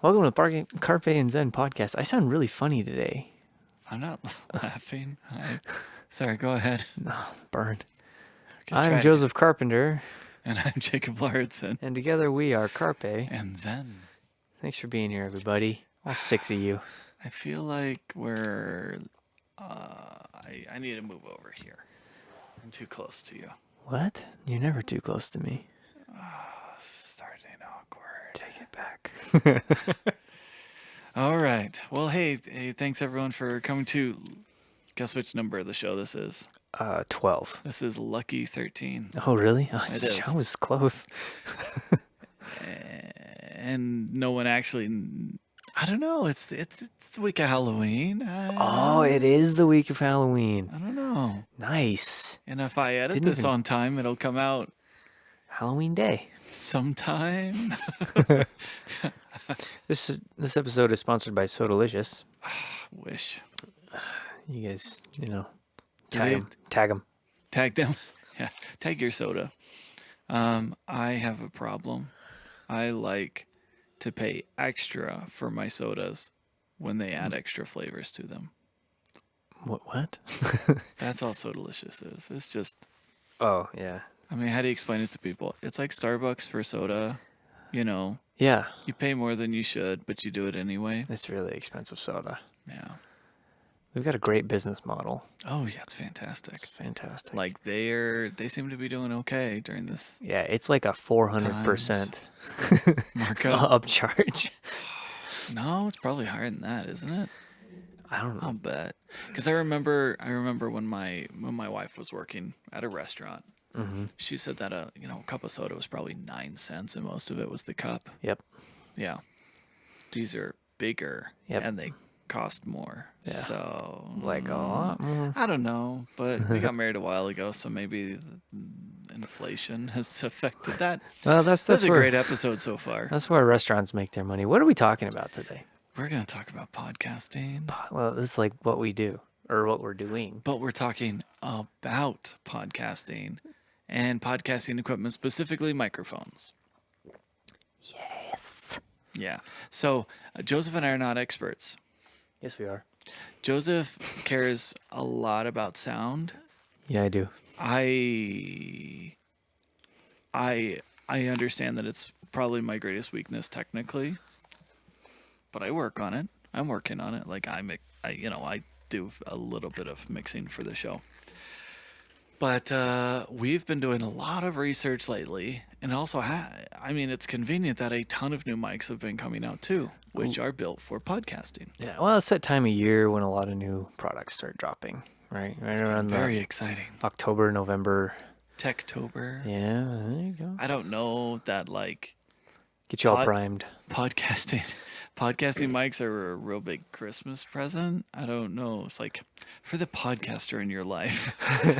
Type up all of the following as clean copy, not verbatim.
Welcome to Carpe and Zen podcast. I sound really funny today. I'm not laughing. Sorry, go ahead. No, burned. Okay, I'm Joseph Carpenter, and I'm Jacob Lauritsen. and together we are Carpe. And Zen. Thanks for being here, everybody. All six of you. I feel like we're. I need to move over here. I'm too close to you. What? You're never too close to me. Starting awkward. Take it back. All right. Well, hey, thanks everyone for coming to. Guess which number of the show this is? 12. This is Lucky 13. Oh, really? Oh, It the is. show was close. And no one actually. I don't know. It's the week of Halloween. Oh, it is the week of Halloween. I don't know. Nice. And if I edit Didn't this even- on time, it'll come out Halloween day. sometime. This episode is sponsored by Sodalicious. Wish. You guys, Do tag they- 'em. Tag them. Tag them. Yeah. Tag your soda. I have a problem. I like to pay extra for my sodas when they add extra flavors to them. What? That's all So Delicious is. It's just, Oh, yeah. I mean, how do you explain it to people? It's like Starbucks for soda. Yeah. You pay more than you should, but you do it anyway. It's really expensive soda. Yeah. We've got a great business model. Oh, yeah, it's fantastic. It's fantastic. Like they seem to be doing okay during this yeah, it's like a 400% markup. upcharge. No, it's probably higher than that, isn't it? I don't know. I'll bet. Because I remember when my wife was working at a restaurant, she said that a cup of soda was probably 9 cents, and most of it was the cup. Yep. Yeah, these are bigger, Yep. and they cost more. Yeah. So Like a lot more. I don't know, but we got married a while ago, so maybe the inflation has affected that. Well, that's That's a where great episode so far. that's where restaurants make their money. What are we talking about today? We're gonna talk about podcasting. Well, this is like what we do or what we're doing. But we're talking about podcasting and podcasting equipment, specifically microphones. Yes. Yeah. So Joseph and I are not experts. Yes, we are. Joseph cares a lot about sound. Yeah, I do. I understand that it's probably my greatest weakness technically, but I work on it. I'm working on it. Like I do a little bit of mixing for the show. But we've been doing a lot of research lately, and also, it's convenient that a ton of new mics have been coming out too, which are built for podcasting. Yeah. Well, it's that time of year when a lot of new products start dropping, right? Right around Very exciting. October, November. Techtober. Yeah, there you go. I don't know that Get you all Pod- primed. podcasting mics are a real big Christmas present. I don't know. It's like for the podcaster in your life.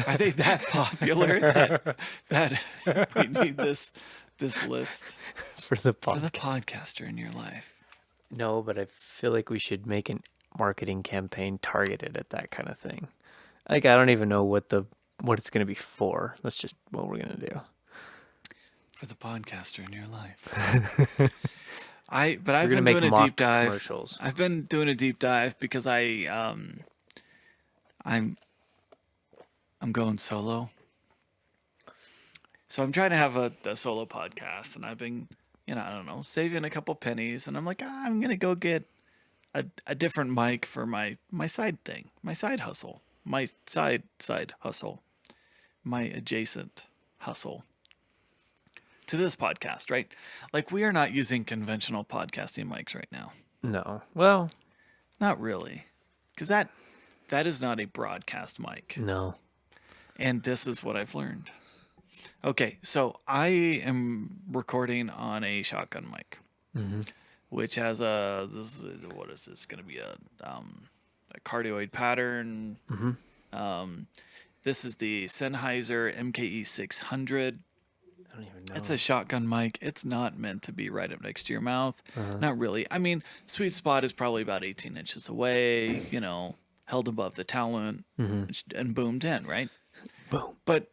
Are they that popular that we need this list For the for the podcast. podcaster in your life? No, but I feel like we should make a marketing campaign targeted at that kind of thing. Like, I don't even know what it's going to be for. That's just what we're going to do. For the podcaster in your life. I've We're been gonna doing make a mock deep dive. commercials. I've been doing a deep dive because I'm going solo. So I'm trying to have a solo podcast, and I've been, I don't know, saving a couple pennies, and I'm like, I'm gonna go get a different mic for my side thing, my side hustle, my side hustle, my adjacent hustle to this podcast, right? Like we are not using conventional podcasting mics right now. No. Well, Not really. Because that is not a broadcast mic. no. And this is what I've learned. Okay, so I am recording on a shotgun mic, which has what is this going to be, a cardioid pattern. This is the Sennheiser MKE 600. I don't even know. It's a shotgun mic. It's not meant to be right up next to your mouth. Not really. I mean, sweet spot is probably about 18 inches away, held above the talent and boomed in, right? Boom. But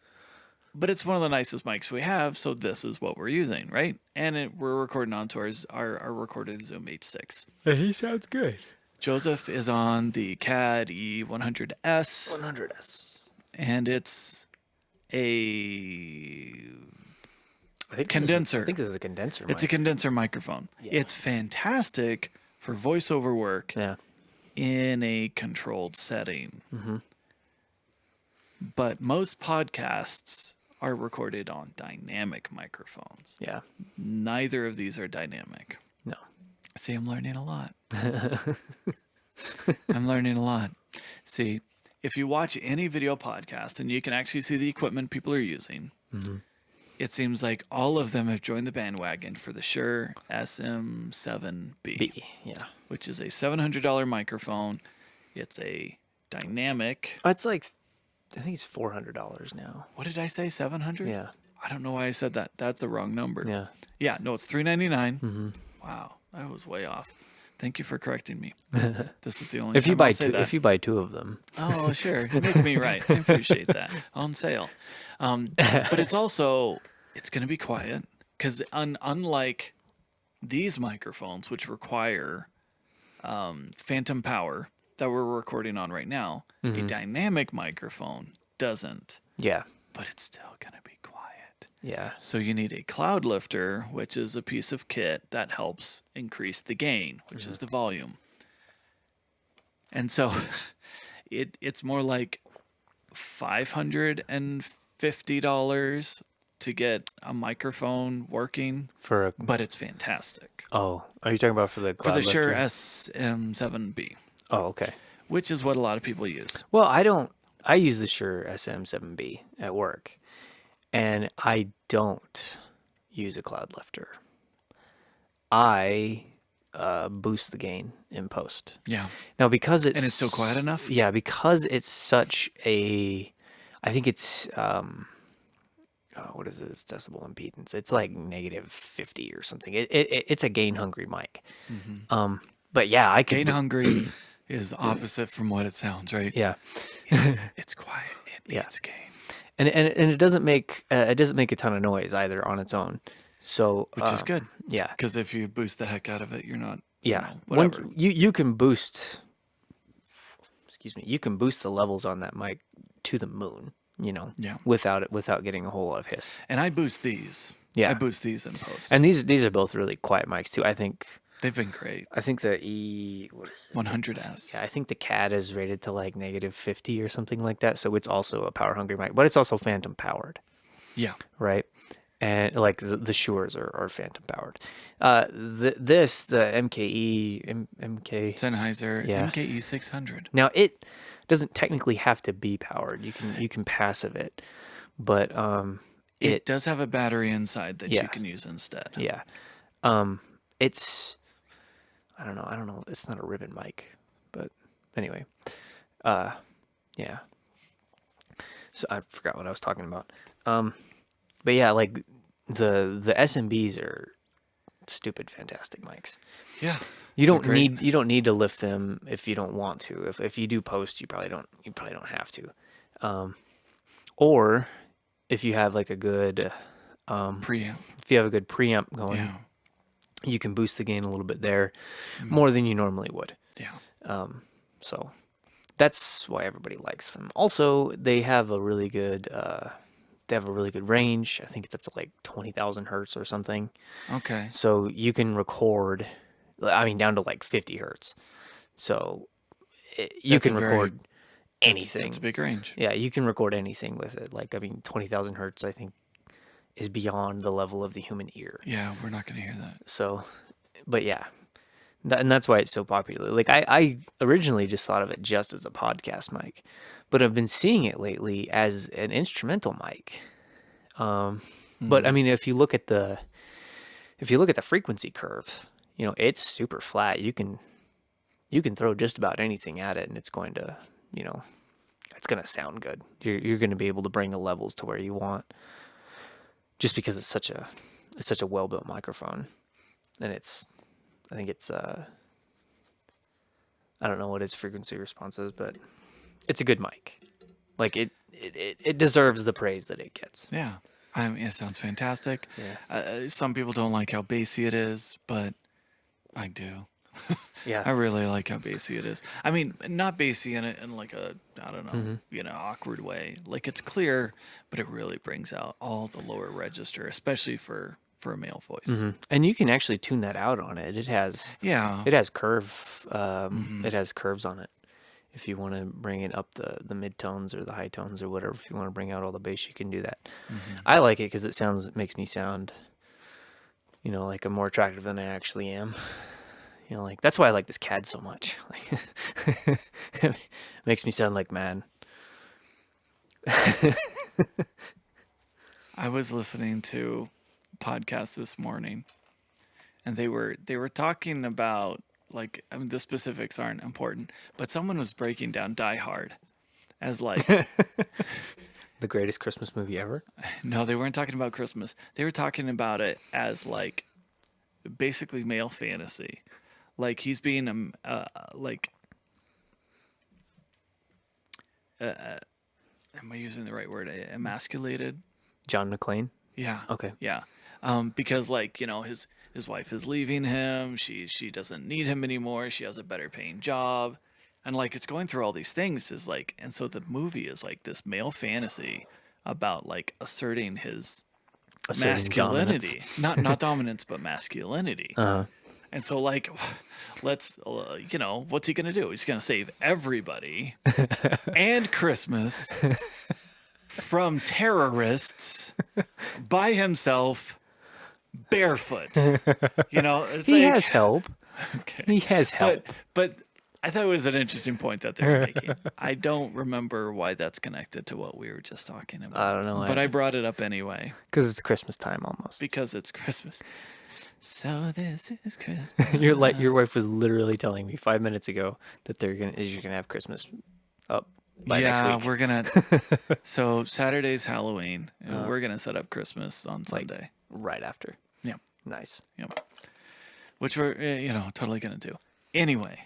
but it's one of the nicest mics we have, so this is what we're using, right? And we're recording onto our recorded Zoom H6. And he sounds good. Joseph is on the CAD E100S, 100S. and it's a I think condenser. I think this is a condenser. It's a mic. condenser microphone. Yeah. It's fantastic for voiceover work Yeah. in a controlled setting. Mm-hmm. But most podcasts are recorded on dynamic microphones. Yeah. Neither of these are dynamic. No. See, I'm learning a lot. I'm learning a lot. See, if you watch any video podcast and you can actually see the equipment people are using, Mm-hmm. it seems like all of them have joined the bandwagon for the Shure SM7B, Yeah. which is a $700 microphone. It's a dynamic. It's like, I think it's $400 now. What did I say? 700? Yeah. I don't know why I said that. That's the wrong number. Yeah. Yeah, no, it's $399. Mm-hmm. Wow, I was way off. Thank you for correcting me. This is the only If you time buy I'll say two, that. if you buy two of them. Oh, sure. Make me right. I appreciate that. On sale. But it's also, it's going to be quiet because unlike these microphones, which require phantom power that we're recording on right now, a dynamic microphone doesn't, Yeah. but it's still going to be quiet. Yeah. So you need a cloud lifter, which is a piece of kit that helps increase the gain, which is the volume. And so it's more like $550 to get a microphone working, For a, but it's fantastic. are you talking about for the For cloud the Shure lifter? SM7B, Oh, okay. which is what a lot of people use. Well, I use the Shure SM7B at work, and I don't use a cloud lifter. I boost the gain in post. Yeah. Now, because it's... And it's still quiet enough? Yeah, because it's such a... I think it's... what is it? It's decibel impedance. It's like negative 50 or something. It's a gain-hungry mic. But yeah, I could... Gain hungry is opposite from what it sounds, right? Yeah. It's quiet. It Yeah. needs gain. And it doesn't make a ton of noise either on its own. So Which is good. Yeah. Because if you boost the heck out of it, you're not, Yeah. whatever. You can boost, excuse me, you can boost the levels on that mic to the moon, Yeah. without getting a whole lot of hiss. And I boost these. Yeah. I boost these in post. And these are both really quiet mics too. I think They've been great. the what is this? 100S. Yeah, I think the CAD is rated to like negative 50 or something like that. So it's also a power hungry mic, but it's also phantom powered, Yeah. right? And like the Shures are phantom powered. The MK Sennheiser Yeah. MKE 600. now it doesn't technically have to be powered. You can passive it, but It does have a battery inside that Yeah. you can use instead. yeah, it's I don't know. It's not a ribbon mic, but anyway, yeah. So I forgot what I was talking about. But yeah, like the SMBs are stupid fantastic mics. Yeah. You don't great. need to lift them if you don't want to. If you do post, you probably don't have to. Or if you have like a good Preamp. if you have a good preamp going, Yeah. you can boost the gain a little bit there more than you normally would. Yeah. So that's why everybody likes them. Also, they have a really good range. I think it's up to like 20,000 hertz or something. Okay. So you can record, down to like 50 hertz. So you That's can a very- record anything. It's a big range. Yeah, you can record anything with it. 20,000 hertz, I think, is beyond the level of the human ear. Yeah, we're not going to hear that. So, but yeah, and that's why it's so popular. Like I originally just thought of it just as a podcast mic, but I've been seeing it lately as an instrumental mic. But I mean, if you look at the frequency curve, it's super flat. You can throw just about anything at it, and it's going to, it's going to sound good. You're going to be able to bring the levels to where you want, just because it's such a well built microphone, and I think it's I don't know what its frequency response is, but it's a good mic. Like it deserves the praise that it gets. Yeah. I mean, it sounds fantastic. Yeah. Some people don't like how bassy it is, but I do. Yeah. I really like how bassy it is. I mean, not bassy in like a, I don't know, awkward way. Like it's clear, but it really brings out all the lower register, especially for a male voice. And you can actually tune that out on it. It has Yeah. curve. It has curves on it. If you want to bring it up the mid tones or the high tones or whatever, if you want to bring out all the bass, you can do that. I like it because it makes me sound, like I'm more attractive than I actually am. Like that's why I like this CAD so much. Like, it makes me sound like man. I was listening to a podcast this morning, and they were talking about, like, I mean, the specifics aren't important, but someone was breaking down Die Hard as like The greatest Christmas movie ever. no, they weren't talking about Christmas. They were talking about it as like basically male fantasy. Like he's being like am I using the right word? Emasculated? John McClane. Yeah. Okay. Yeah. Because like, his wife is leaving him. She doesn't need him anymore. She has a better paying job. And like it's going through all these things is like, and so the movie is like this male fantasy about like asserting his Asserting dominance. masculinity. Not dominance, but masculinity. Uh-huh. And so like let's what's he going to do? He's going to save everybody and Christmas from terrorists by himself, barefoot. It's He like, has help. okay. He has help. But I thought it was an interesting point that they were making. I don't remember why that's connected to what we were just talking about. I don't know. But I brought it up anyway Because it's Christmas time almost. because it's Christmas. So this is Christmas. Your wife was literally telling me 5 minutes ago that you're gonna have Christmas up by next week. We're gonna. So Saturday's Halloween. And we're gonna set up Christmas on Sunday. Right after. Yep. Nice. Yep. Which we're totally gonna do. Anyway,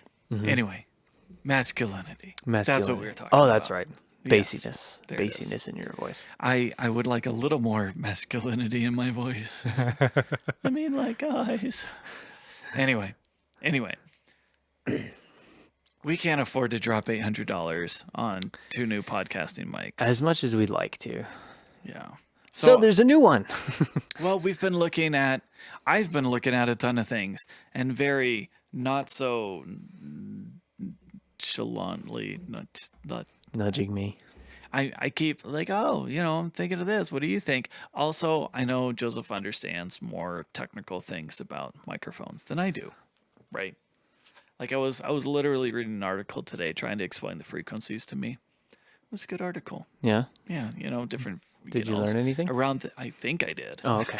masculinity. That's what we were talking about. Oh, that's right. Yes, Bassiness. there it is. Bassiness in your voice. I would like a little more masculinity in my voice. I mean, like guys. Anyway, we can't afford to drop $800 on 2 new podcasting mics. As much as we'd like to. Yeah. So there's a new one. Well, I've been looking at a ton of things, and very not so nonchalantly, not Nudging me. I keep like, I'm thinking of this. What do you think? Also, I know Joseph understands more technical things about microphones than I do, right? Like I was literally reading an article today trying to explain the frequencies to me. It was a good article. Yeah. Yeah, different. Did you learn anything? I think I did. Oh, okay.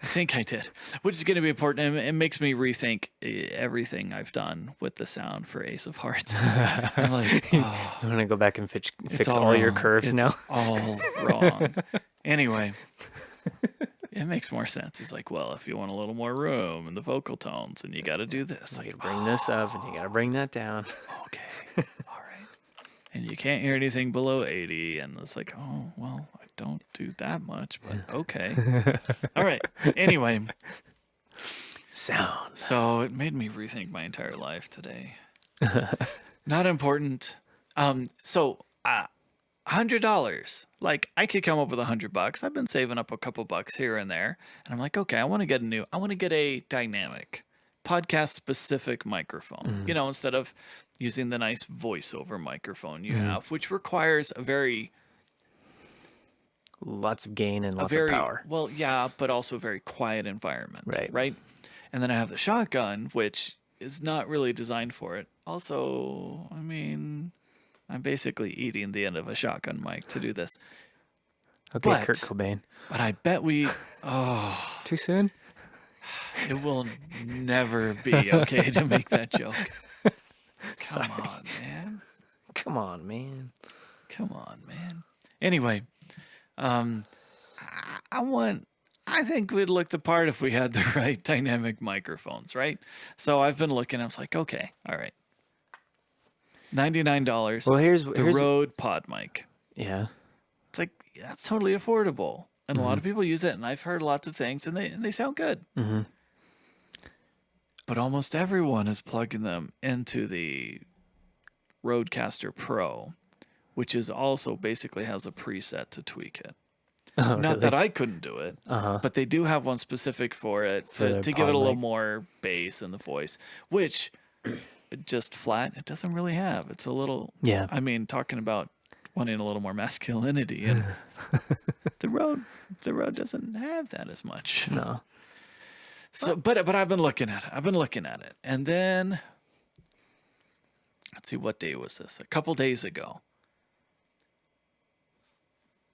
I think I did, which is going to be important. And it makes me rethink everything I've done with the sound for Ace of Hearts. I'm like, You want to go back and fix all your curves now? All wrong. Anyway, it makes more sense. It's like, well, if you want a little more room and the vocal tones, and you got to do this. You Like, gotta bring this up and you gotta bring that down. okay, all right. And you can't hear anything below 80. And it's like, oh, well, I don't do that much, but okay. All right. Anyway. Sound. So it made me rethink my entire life today. Not important. So $100. Like I could come up with $100. I've been saving up a couple bucks here and there, and I'm like, okay, I want to get a dynamic, podcast specific microphone. Instead of using the nice voiceover microphone you have, which requires Lots of gain and lots of power. Well, yeah, but also a very quiet environment. Right. Right. And then I have the shotgun, which is not really designed for it. Also, I mean, I'm basically eating the end of a shotgun mic to do this. Okay, But- Kurt Cobain. But I bet Too soon? it will never be okay to make that joke. Sorry. Come on, man. Come on, man. Come on, man. Anyway, I think we'd look the part if we had the right dynamic microphones, right? So I've been looking, I was like, okay, all right. $99. Well, here's the Rode Pod mic. yeah. It's like, that's totally affordable. And a lot Mm-hmm. of people use it, and I've heard lots of things, and they sound good. Mm-hmm. But almost everyone is plugging them into the Rodecaster Pro, which is also basically has a preset to tweak it. Oh, Not that really? I couldn't do it, Uh-huh. but they do have one specific for it For the to give it pod a little mic. more bass in the voice, which just flat, it doesn't really have. It's a little, Yeah. I mean, talking about wanting a little more masculinity, and the Rode doesn't have that as much. No. So, but I've been looking at it. I've been looking at it, and then let's see, what day was this? A couple days ago,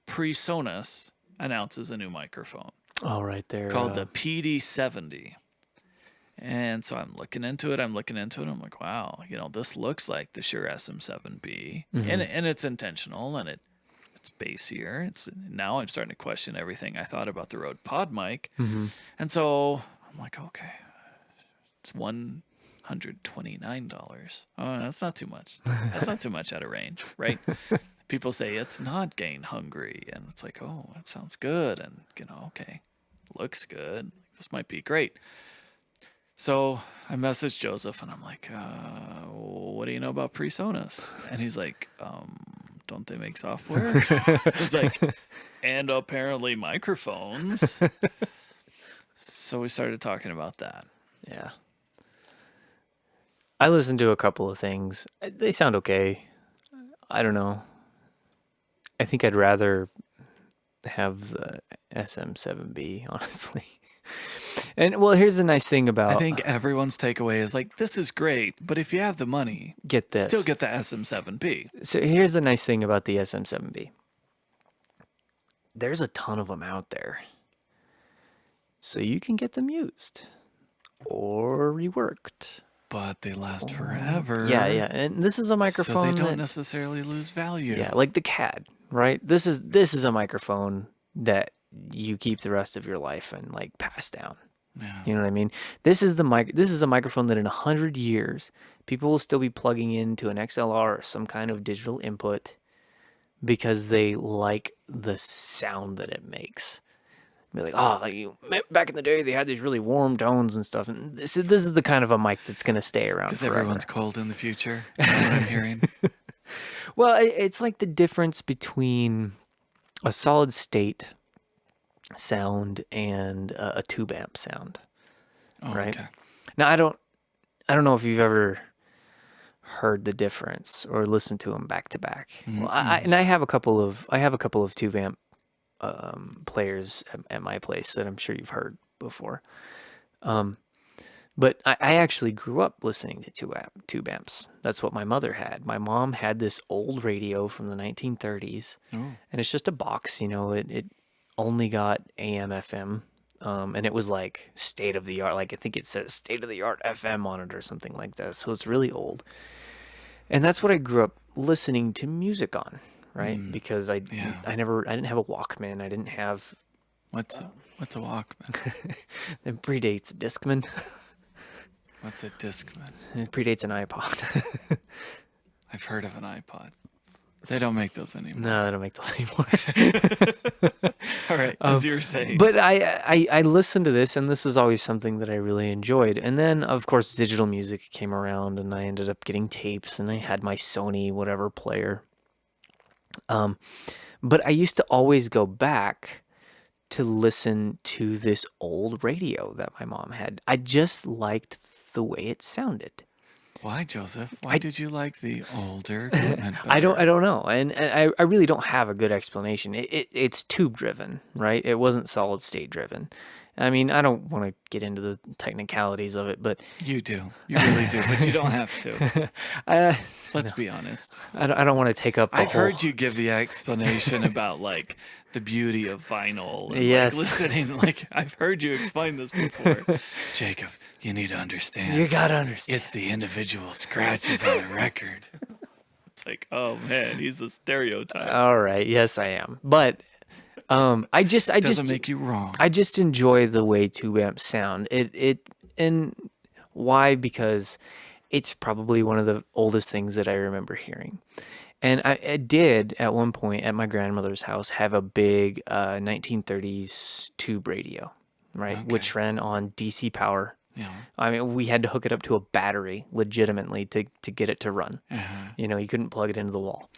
PreSonus announces a new microphone Oh, right there. called the PD70. And so I'm looking into it. I'm like, wow, this looks like the Shure SM7B, and it's intentional, and it's bassier. Now I'm starting to question everything I thought about the Rode Pod mic, and so I'm like, okay, it's $129. Oh, that's not too much. That's not too much out of range, right? People say it's not gain hungry, and it's like, oh, that sounds good, and okay, looks good. This might be great. So I messaged Joseph, and I'm like, what do you know about PreSonus? And he's like, don't they make software? He's like, and apparently microphones. So we started talking about that. Yeah. I listened to a couple of things. They sound okay. I don't know. I think I'd rather have the SM7B, honestly. And well, here's the nice thing about I think everyone's takeaway is like, this is great, but if you have the money, get this. still get the SM7B. So here's the nice thing about the SM7B. There's a ton of them out there. So you can get them used or reworked. But they last forever. Yeah, yeah. And this is a microphone So they don't that, necessarily lose value. yeah, like the CAD, right? This is a microphone that you keep the rest of your life and like pass down. Yeah. You know what I mean? This is a microphone that in 100 years people will still be plugging into an XLR or some kind of digital input because they like the sound that it makes. Be like, oh, back in the day they had these really warm tones and stuff, and this is the kind of a mic that's gonna stay around Because forever. everyone's cold in the future. You know what I'm hearing? Well, it's like the difference between a solid state sound and a tube amp sound, Oh, right? okay. Now I don't know if you've ever heard the difference or listened to them back to back. Well, I have a couple of tube amp players at my place that I'm sure you've heard before. But I actually grew up listening to tube amps. That's what my mother had. My mom had this old radio from the 1930s, and it's just a box. It only got AM, FM, and it was like state of the art. Like I think it says state of the art FM on it or something like that. So it's really old, and that's what I grew up listening to music on. Right, because I didn't have a Walkman. I didn't have. What's a Walkman? It predates a Discman. What's a Discman? It predates an iPod. I've heard of an iPod. They don't make those anymore. No, they don't make those anymore. All right, as you were saying. But I listened to this, and this was always something that I really enjoyed. And then, of course, digital music came around, and I ended up getting tapes, and I had my Sony whatever player. But I used to always go back to listen to this old radio that my mom had. I just liked the way it sounded. Why, Joseph? Why did you like the older equipment better? I don't know, and I really don't have a good explanation. It's tube driven, right? It wasn't solid state driven. I mean, I don't want to get into the technicalities of it, but You do. You really do, but you don't have to. Let's be honest. I don't want to take up the I've whole... heard you give the explanation about like the beauty of vinyl and Yes. like listening. Like I've heard you explain this before. Jacob, you need to understand. You gotta understand. It's the individual scratches on a record. It's like, oh man, he's a stereotype. All right, yes, I am, but I just Doesn't make you wrong. I just enjoy the way tube amps sound. And why? Because it's probably one of the oldest things that I remember hearing. And I did at one point at my grandmother's house have a big 1930s tube radio, right, Okay. which ran on DC power. Yeah. I mean, we had to hook it up to a battery legitimately to get it to run. Uh-huh. You couldn't plug it into the wall.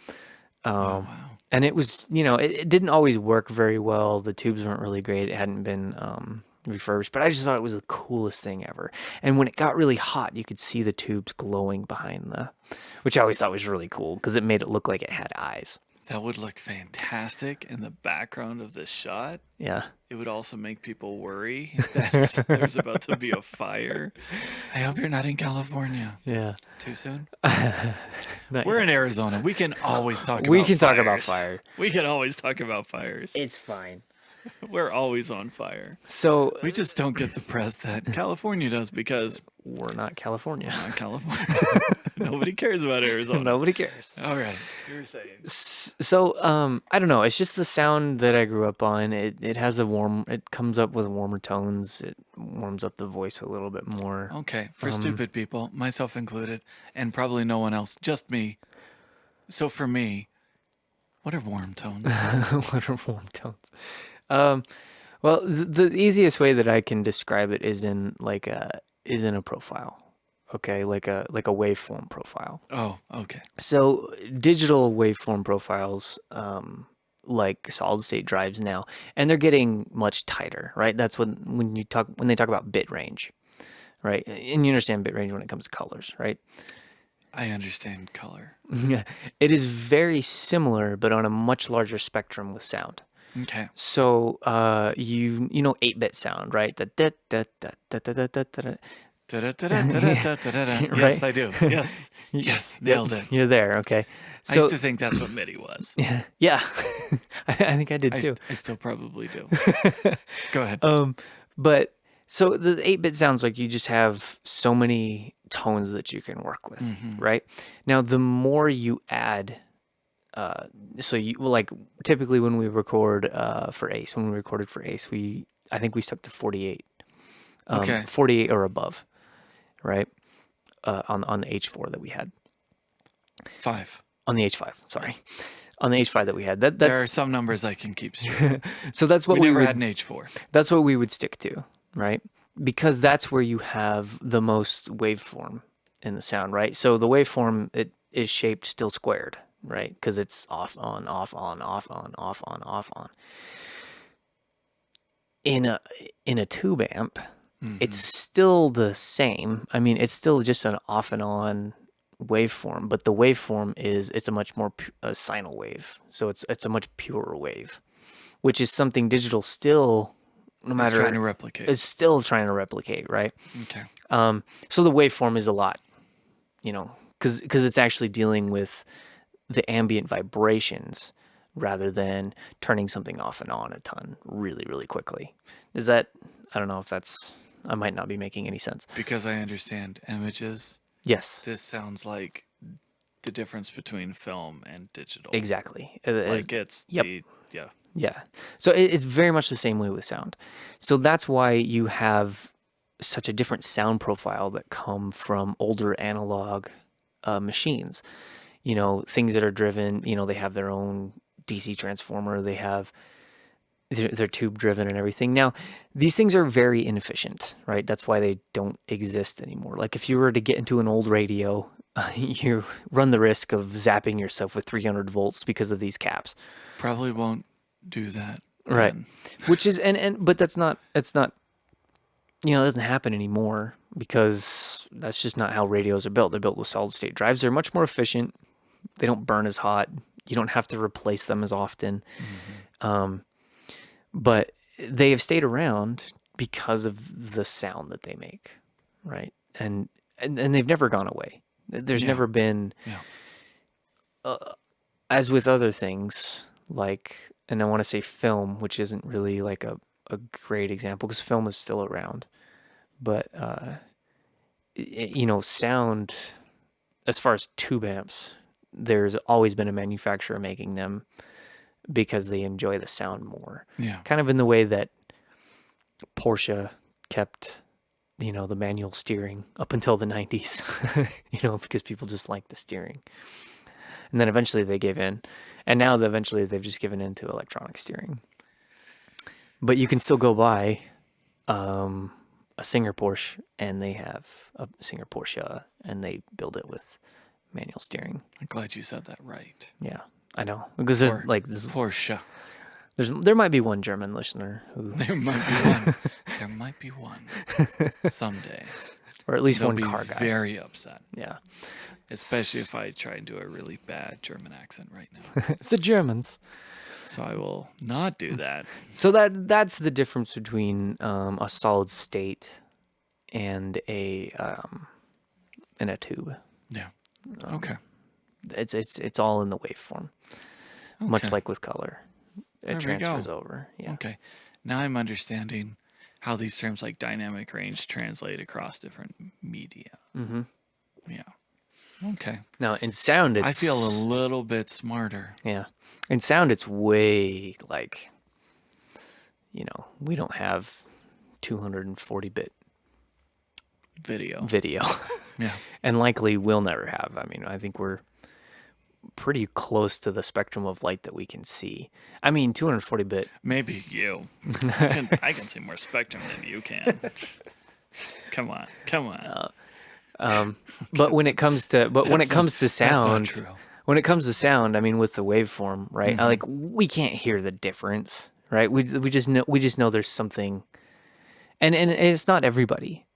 Oh, wow. And it was, it didn't always work very well. The tubes weren't really great. It hadn't been refurbished, but I just thought it was the coolest thing ever. And when it got really hot, you could see the tubes glowing behind which I always thought was really cool because it made it look like it had eyes. That would look fantastic in the background of this shot. Yeah. It would also make people worry that there's about to be a fire. I hope you're not in California. Yeah. Too soon? Not We're yet. in Arizona. We can always talk about We can fires. talk about fire. We can always talk about fires. It's fine. We're always on fire. So We just don't get the press that California does because we're not California. we're not California. Nobody cares about Arizona. Nobody cares. All right. You were saying. So I don't know. It's just the sound that I grew up on. It has it comes up with warmer tones. It warms up the voice a little bit more. Okay. For stupid people, myself included, and probably no one else, just me. So for me, what are warm tones? What are warm tones? Well, the easiest way that I can describe it is in a profile. Okay, like a waveform profile. Oh, okay. So digital waveform profiles, like solid state drives now, and they're getting much tighter, right? That's when they talk about bit range, right? And you understand bit range when it comes to colors, right? I understand color. It is very similar, but on a much larger spectrum with sound. Okay. So you know 8-bit sound, right? Yes, I do. Yes. Yes. Nailed it. You're there, okay. I used to think that's what MIDI was. Yeah, I think I did too. I still probably do. Go ahead. But so the 8-bit sounds like you just have so many tones that you can work with, right? Now, the more you add, so like typically when we record for Ace, when we recorded for Ace, I think we stuck to 48, Okay. 48 or above, right? On the H4 that we had. 5. On the H5, sorry. On the H5 that we had. There are That's some numbers I can keep straight. so that's what We we never would, had an H4. that's what we would stick to, right? Because that's where you have the most waveform in the sound, right? So the waveform, it is shaped still squared, right? Because it's off, on, off, on, off, on, off, on, off, on. In a tube amp, it's still the same. I mean, it's still just an off and on waveform, but the waveform it's a much more a sinal wave. So it's a much purer wave, which is something digital still, no matter, Trying to replicate. is still trying to replicate, right? Okay. So the waveform is a lot, because it's actually dealing with the ambient vibrations rather than turning something off and on a ton really, really quickly. I don't know if I might not be making any sense. Because I understand images, Yes, this sounds like the difference between film and digital. exactly. Like it's Yep. yeah. Yeah. So it's very much the same way with sound. So that's why you have such a different sound profile that come from older analog machines. Things that are driven, they have their own DC transformer. They're tube driven and everything. Now, these things are very inefficient, right? That's why they don't exist anymore. Like if you were to get into an old radio, you run the risk of zapping yourself with 300 volts because of these caps. Probably won't do that. Right. then. Which is but that's not it doesn't happen anymore because that's just not how radios are built. They're built with solid state drives. They're much more efficient. They don't burn as hot. You don't have to replace them as often. But they have stayed around because of the sound that they make, right? And they've never gone away. There's Yeah. never been, Yeah. as with other things, like, and I want to say film, which isn't really like a great example because film is still around. But, sound, as far as tube amps, there's always been a manufacturer making them because they enjoy the sound more. Yeah. Kind of in the way that Porsche kept, the manual steering up until the 90s, because people just like the steering. And then eventually they gave in. And now eventually they've just given in to electronic steering. But you can still go buy a Singer Porsche, and they have a Singer Porsche, and they build it with manual steering. I'm glad you said that right. Yeah, I know. Because Porsche. There might be one German listener who... There might be one. There might be one someday. Or at least They'll one be car guy. very upset. Yeah. Especially if I try and do a really bad German accent right now. It's the Germans. So I will not do that. So that's the difference between a solid state and a tube. Yeah. Okay. It's all in the waveform. Much Okay. like with color. It There we transfers go. over. Yeah. Okay. Now I'm understanding how these terms like dynamic range translate across different media. Mm-hmm. Yeah. Okay. Now in sound, I feel a little bit smarter. Yeah. In sound, it's way like, we don't have 240-bit Video. Yeah. and likely we'll never have. I mean, I think we're pretty close to the spectrum of light that we can see. I mean, 240-bit. Maybe you. I can see more spectrum than you can. Come on. But when it comes to sound, That's not true. when it comes to sound, I mean, with the waveform, right? Mm-hmm. Like we can't hear the difference, right? We just know there's something, and it's not everybody,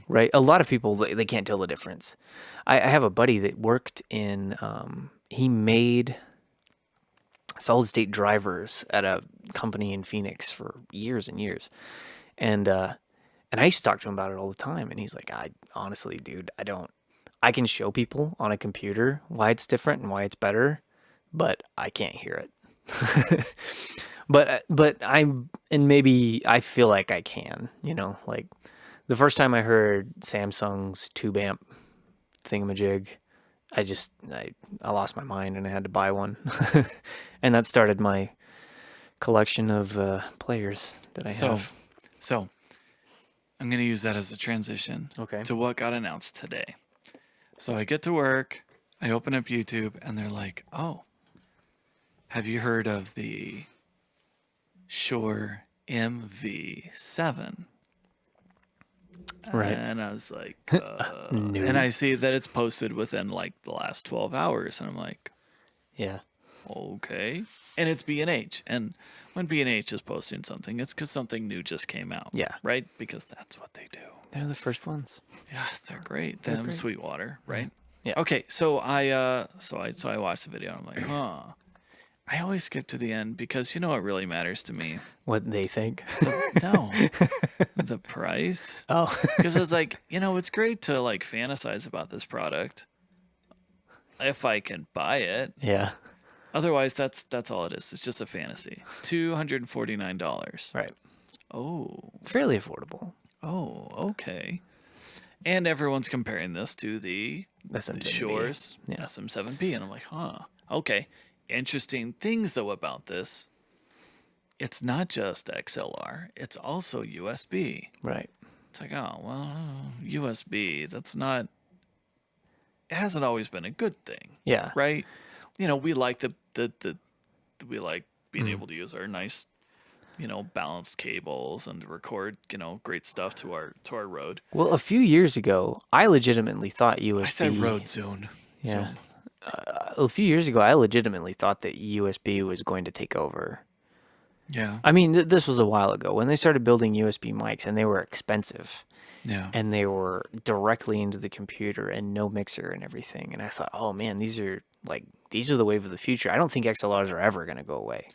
right? A lot of people they can't tell the difference. I have a buddy that worked in. He made solid state drivers at a company in Phoenix for years and years, and I used to talk to him about it all the time, and he's like, I honestly, dude, I can show people on a computer why it's different and why it's better, but I can't hear it. but maybe I feel like I can, like the first time I heard Samsung's tube amp thingamajig, I lost my mind and I had to buy one. And that started my collection of players that I have. So I'm going to use that as a transition to what got announced today. So I get to work, I open up YouTube, and they're like, oh, have you heard of the Shure MV7? Right. And I was like, No. and I see that it's posted within like the last 12 hours. And I'm like, Yeah. okay. And it's B&H. And when B&H is posting something, it's because something new just came out. Yeah. Right? Because that's what they do. They're the first ones. Yeah, they're great. They're Them great. Sweetwater, right? Yeah. Okay, so I watched the video and I'm like, I always skip to the end because you know what really matters to me? What they think. No. The price. Oh. Because it's like, it's great to like fantasize about this product if I can buy it. Yeah. Otherwise, that's all it is. It's just a fantasy. $249. Right. Oh. Fairly affordable. Oh, okay. And everyone's comparing this to the SM7B. Shure's Yeah. SM7B. And I'm like, okay. Interesting things, though, about this. It's not just XLR. It's also USB. Right. It's like, oh, well, USB, that's not... It hasn't always been a good thing. Yeah. Right? We like we like being able to use our nice, balanced cables and to record, great stuff to our road. Well, a few years ago, I legitimately thought USB. I said road zone. Yeah. Zone. A few years ago, I legitimately thought that USB was going to take over. Yeah. I mean, this was a while ago when they started building USB mics, and they were expensive. Yeah. And they were directly into the computer and no mixer and everything. And I thought, oh man, these are the wave of the future. I don't think XLRs are ever going to go away.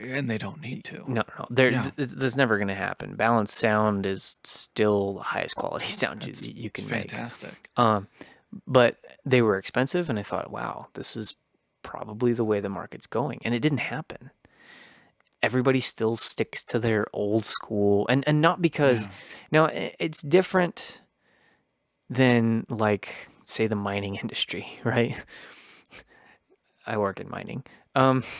And they don't need to. No. That's never going to happen. Balanced sound is still the highest quality sound you can make. Fantastic. But they were expensive, and I thought, wow, this is probably the way the market's going. And it didn't happen. Everybody still sticks to their old school, and not because now it's different than like say the mining industry, right? I work in mining.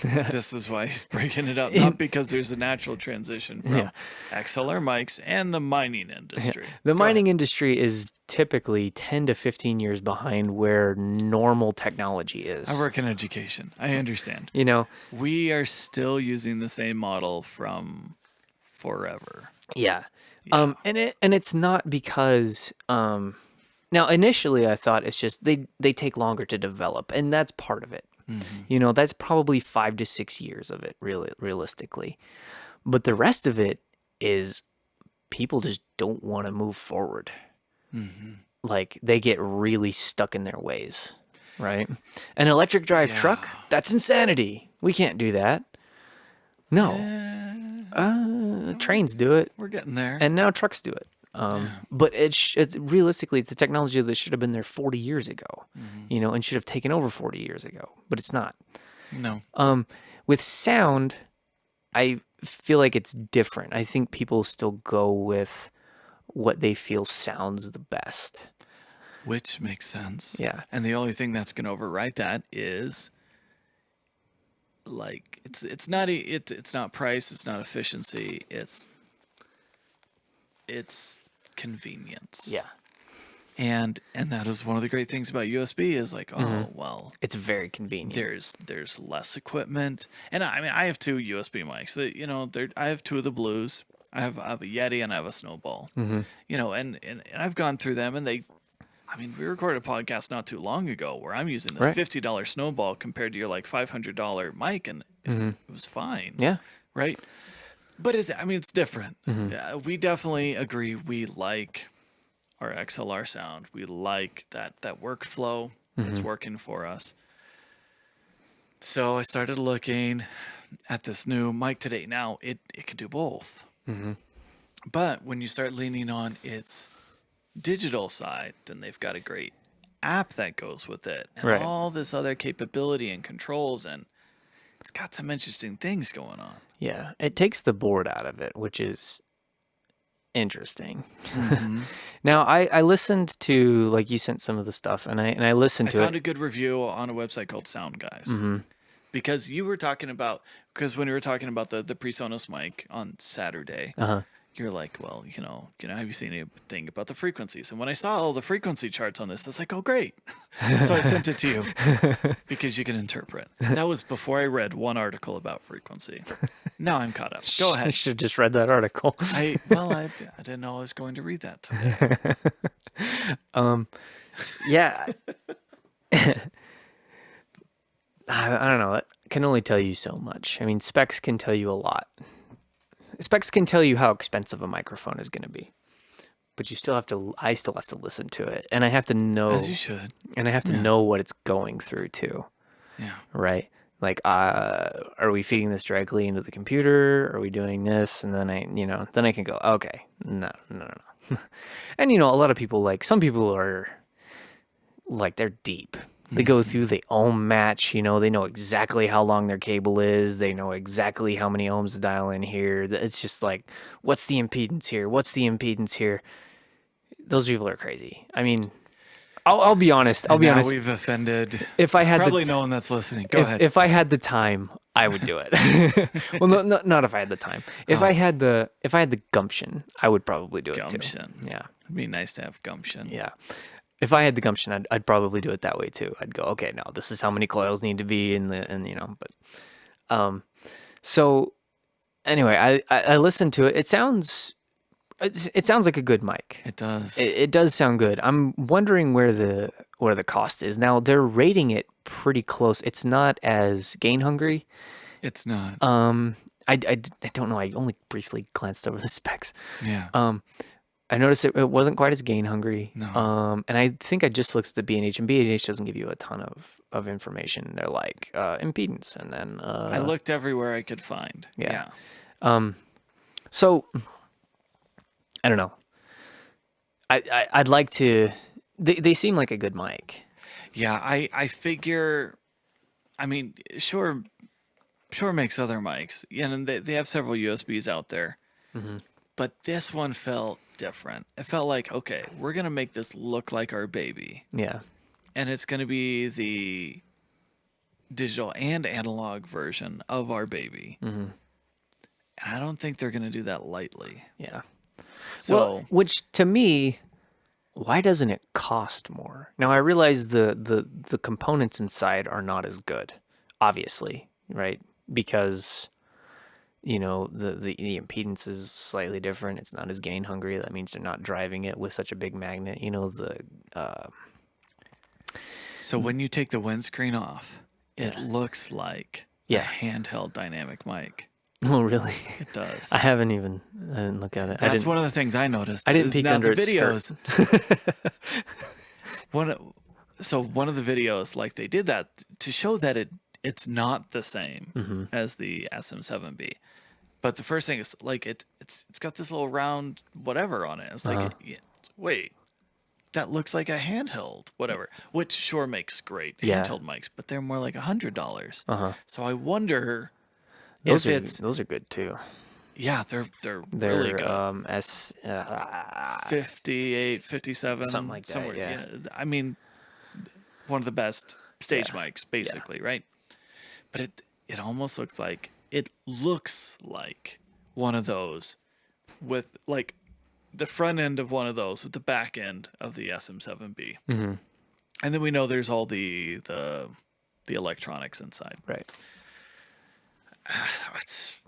This is why he's breaking it up, not because there's a natural transition Yeah. from XLR mics and the mining industry. The Go mining ahead. industry is typically 10 to 15 years behind where normal technology is. I work in education. I understand. You know, We are still using the same model from forever. yeah. Yeah. And it's not because now initially I thought it's just they take longer to develop, and that's part of it. You know, that's probably 5 to 6 years of it, really realistically. But the rest of it is people just don't want to move forward. Like they get really stuck in their ways, right? An electric drive truck, that's insanity. We can't do that. No. Trains do it, We're getting there. and now trucks do it. But it's realistically, it's a technology that should have been there 40 years ago, you know, and should have taken over 40 years ago, but it's not. No. With sound, I feel like it's different. I think people still go with what they feel sounds the best. Which makes sense. Yeah. And the only thing that's going to overwrite that is like it's not it's not price, it's not efficiency, it's convenience. Yeah. And that is one of the great things about USB is like, oh, well, It's very convenient. there's less equipment. And I mean, I have two USB mics. You know, I have two of the Blues. I have a Yeti and I have a Snowball. You know, and I've gone through them, and I mean, we recorded a podcast not too long ago where I'm using this Right. $50 Snowball compared to your like $500 mic, and it was fine. Yeah. Right. But it's different. Yeah, we definitely agree. We like our XLR sound. We like that workflow. It's working for us. So I started looking at this new mic today. Now it can do both. But when you start leaning on its digital side, then they've got a great app that goes with it, and Right. all this other capability and controls, and it's got some interesting things going on. Yeah. It takes the board out of it, which is interesting. Now, I listened to, like, you sent some of the stuff, and I listened I to found it. a good review on a website called Sound Guys. Because you were talking about, when we were talking about the PreSonus mic on Saturday, you're like, well, have you seen anything about the frequencies? And when I saw all the frequency charts on this, I was like, oh, great. So I sent it to you because you can interpret. That was before I read one article about frequency. Now I'm caught up. Go I ahead. should have just read that article. I didn't know I was going to read that today. Yeah. I don't know. It can only tell you so much. I mean, specs can tell you a lot. Specs can tell you how expensive a microphone is going to be, but I still have to listen to it, and I have to know, As you should. and I have to know what it's going through too, Yeah. right? Like, are we feeding this directly into the computer? Are we doing this? And then I can go, okay, no. And a lot of people, like, some people are like, they're deep. They go through the ohm match, they know exactly how long their cable is. They know exactly how many ohms to dial in here. It's just like, what's the impedance here? What's the impedance here? Those people are crazy. I mean, I'll be honest. I'll be honest. We've offended If I had probably no one that's listening. Go ahead. if I had the time, I would do it. Well, no, not if I had the time. If I had the gumption, I would probably do it Gumption. too. Yeah. It'd be nice to have gumption. Yeah. If I had the gumption, I'd probably do it that way too. I'd go, okay, no, this is how many coils need to be so anyway, I listened to it. It sounds like a good mic. It does. It does sound good. I'm wondering where the cost is. Now they're rating it pretty close. It's not as gain hungry. It's not. I don't know. I only briefly glanced over the specs. Yeah. I noticed it wasn't quite as gain hungry. No. And I think I just looked at the B&H, and B&H doesn't give you a ton of information. They're like impedance, and then I looked everywhere I could find. Yeah. So I don't know. I'd like to. They seem like a good mic. Yeah. I figure. I mean, Shure makes other mics, and they have several USBs out there. But this one felt different. It felt like, okay, we're going to make this look like our baby. Yeah. And it's going to be the digital and analog version of our baby. Mm-hmm. And I don't think they're going to do that lightly. Yeah. Well, So, which to me, why doesn't it cost more? Now I realize the components inside are not as good, obviously, right? Because the impedance is slightly different. It's not as gain hungry. That means they're not driving it with such a big magnet. so when you take the windscreen off, it Yeah. looks like a Yeah. handheld dynamic mic. Oh, really? It does. I didn't look at it. That's one of the things I noticed. I didn't peek Now under the its videos, skirt. one of the videos, like they did that to show that it's not the same Mm-hmm. as the SM7B. But the first thing is like it's got this little round whatever on it. It's like, wait, that looks like a handheld whatever, which Shure makes great Yeah. handheld mics, but they're more like $100. Uh-huh. So I wonder Those if are it's those are good too. yeah, they're really They're good. S 58, 57, something like that. somewhere. Yeah. I mean, one of the best stage Yeah. mics, basically, right? But it almost looks like one of those with like the front end of one of those with the back end of the SM7B. Mm-hmm. And then we know there's all the electronics inside. Right.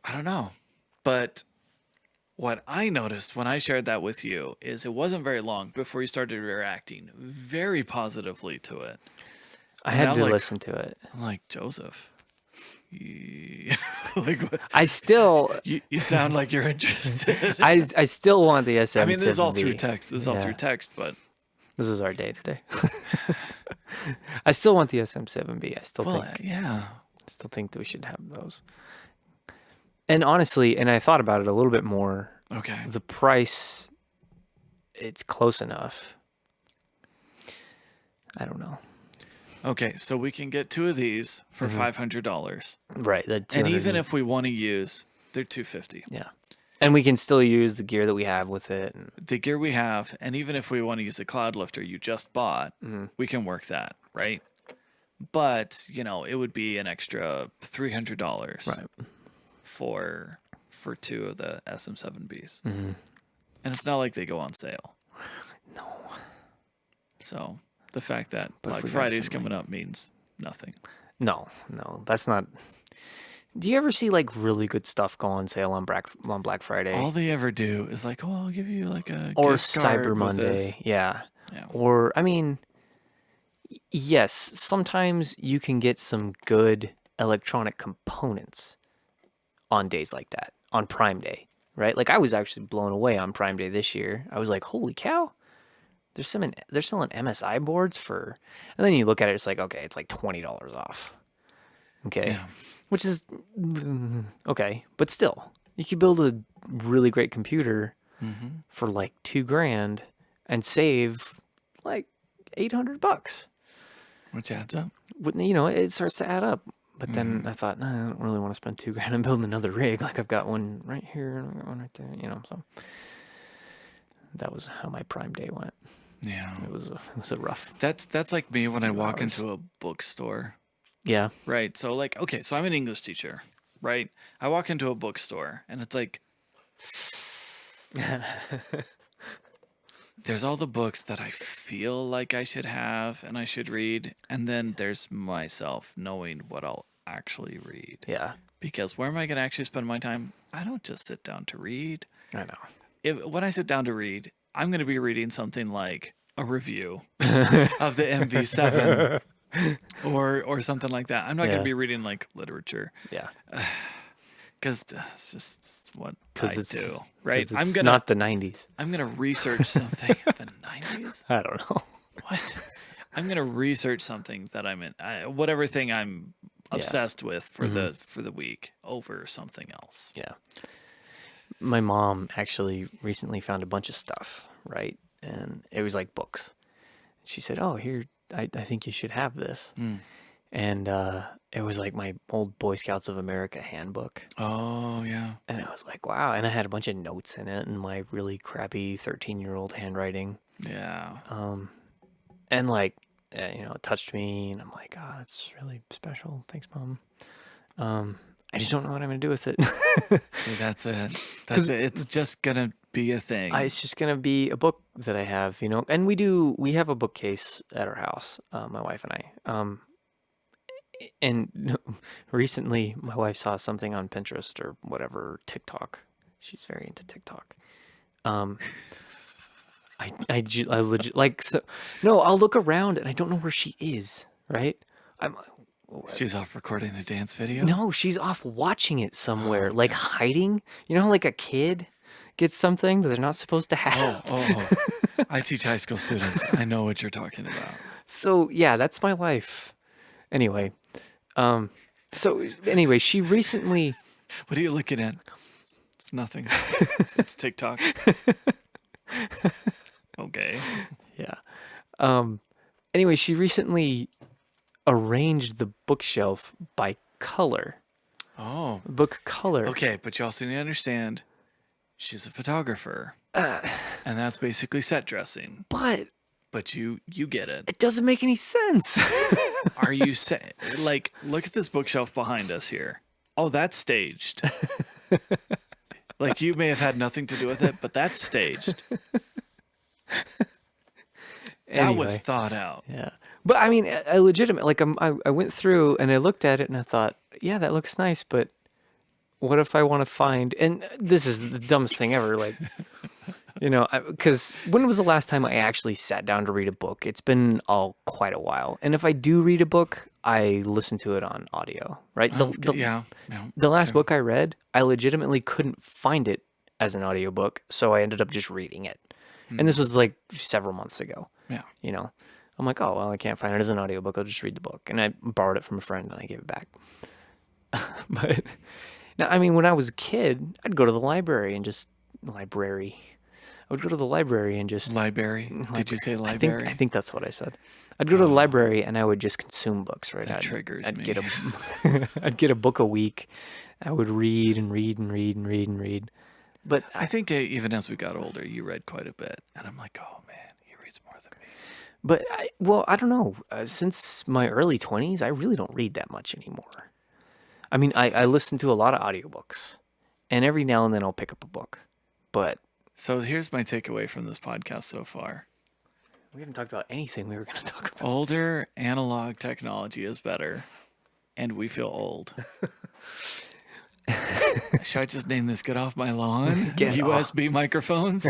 I don't know. But what I noticed when I shared that with you is it wasn't very long before you started reacting very positively to it. I And had I'm to like- listen to it. I'm like, Joseph, like what? I still You sound like you're interested. I still want the SM7B. I mean, this is all through text. This is all through text, but This is our day today. I still want the SM7B. well, yeah. Still think that we should have those. And honestly, and I thought about it a little bit more. Okay. The price, it's close enough. I don't know. Okay, so we can get two of these for $500, Right. and even if we want to use, they're $250. yeah, and we can still use the gear that we have with it. And, The gear we have, and even if we want to use the cloud lifter you just bought, we can work that, right? But it would be an extra $300 right. for two of the SM7Bs, and it's not like they go on sale. No. So the fact that But if Black we got Friday's some, coming up means nothing. No. That's not. Do you ever see like really good stuff go on sale on Black Friday All they ever do is like, oh, I'll give you like a or gift card Cyber with this. Monday? Yeah. Yeah. Or I mean, yes, sometimes you can get some good electronic components on days like that, on Prime Day, right? Like I was actually blown away on Prime Day this year. I was like, holy cow. They're selling MSI boards for, and then you look at it, it's like, okay, it's like $20 off. Okay. Yeah. Which is okay, but still, you could build a really great computer for like $2,000 and save like $800. Which adds up. It starts to add up. But then I thought, nah, I don't really want to spend $2,000 and build another rig. Like I've got one right here and I've got one right there. So that was how my Prime Day went. Yeah. It was a rough. That's like me when I few walk hours. into a bookstore. Yeah. Right. So like, okay, so I'm an English teacher, right? I walk into a bookstore and it's like there's all the books that I feel like I should have and I should read, and then there's myself knowing what I'll actually read. Yeah. Because where am I going to actually spend my time? I don't just sit down to read. I know. When I sit down to read, I'm going to be reading something like a review of the MV7 or something like that. I'm not going Yeah. to be reading like literature Yeah. because that's just what I Because do. Right? It's I'm gonna not the 90s. I'm gonna research something. The 90s? I don't know. What? I'm gonna research something that I'm in, whatever thing I'm obsessed with for the week over something else. Yeah. My mom actually recently found a bunch of stuff, right? And it was like books. She said, oh, here, I think you should have this. And it was like my old Boy Scouts of America handbook. Oh yeah. And I was like, wow. And I had a bunch of notes in it and my really crappy 13-year-old handwriting. Yeah. And like, it touched me, and I'm like, oh, that's really special. Thanks, Mom. I just don't know what I'm gonna do with it. See, that's it. That's 'Cause it. It's just gonna be a thing. it's just gonna be a book that I have, and we have a bookcase at our house, my wife and I. And recently my wife saw something on Pinterest or whatever, TikTok. She's very into TikTok. Um, I legit like so. No, I'll look around and I don't know where she is. Right? I'm She's off recording a dance video. No, she's off watching it somewhere, Oh, like okay. hiding. You know how like a kid gets something that they're not supposed to have. Oh. I teach high school students. I know what you're talking about. So yeah, that's my life. Anyway, so anyway, she recently. What are you looking at? It's nothing. It's TikTok. Okay. Yeah. Anyway, she recently arranged the bookshelf by color. Oh. Book color. Okay, but you also need to understand she's a photographer. And that's basically set dressing. But you get it. it doesn't make any sense. Are you like, look at this bookshelf behind us here. Oh, that's staged. Like, you may have had nothing to do with it, but that's staged. That was Anyway, thought out. yeah. But I mean, I legitimate like I went through and I looked at it and I thought, yeah, that looks nice, but what if I want to find? And this is the dumbest thing ever. Like, because when was the last time I actually sat down to read a book? It's been quite a while. And if I do read a book, I listen to it on audio, right? Yeah. The last book I read, I legitimately couldn't find it as an audiobook, so I ended up just reading it. And this was like several months ago. Yeah. I'm like, oh, well, I can't find it as an audiobook. I'll just read the book. And I borrowed it from a friend and I gave it back. But now, I mean, when I was a kid, I'd go to the library and just library. I would go to the library and just Library. Did you say I library? think that's what I said. I'd go to the library and I would just consume books, right? That triggers I'd me. get I'd get a book a week. I would read and read and read and read and read. But I think even as we got older, you read quite a bit. And I'm like, oh, man, he reads more than me. I don't know. Since my early 20s, I really don't read that much anymore. I mean, I listen to a lot of audiobooks, and every now and then I'll pick up a book. But So here's my takeaway from this podcast so far. we haven't talked about anything we were going to talk about. Older analog technology is better, and we feel old. Should I just name this "Get Off My Lawn"? Get USB microphones?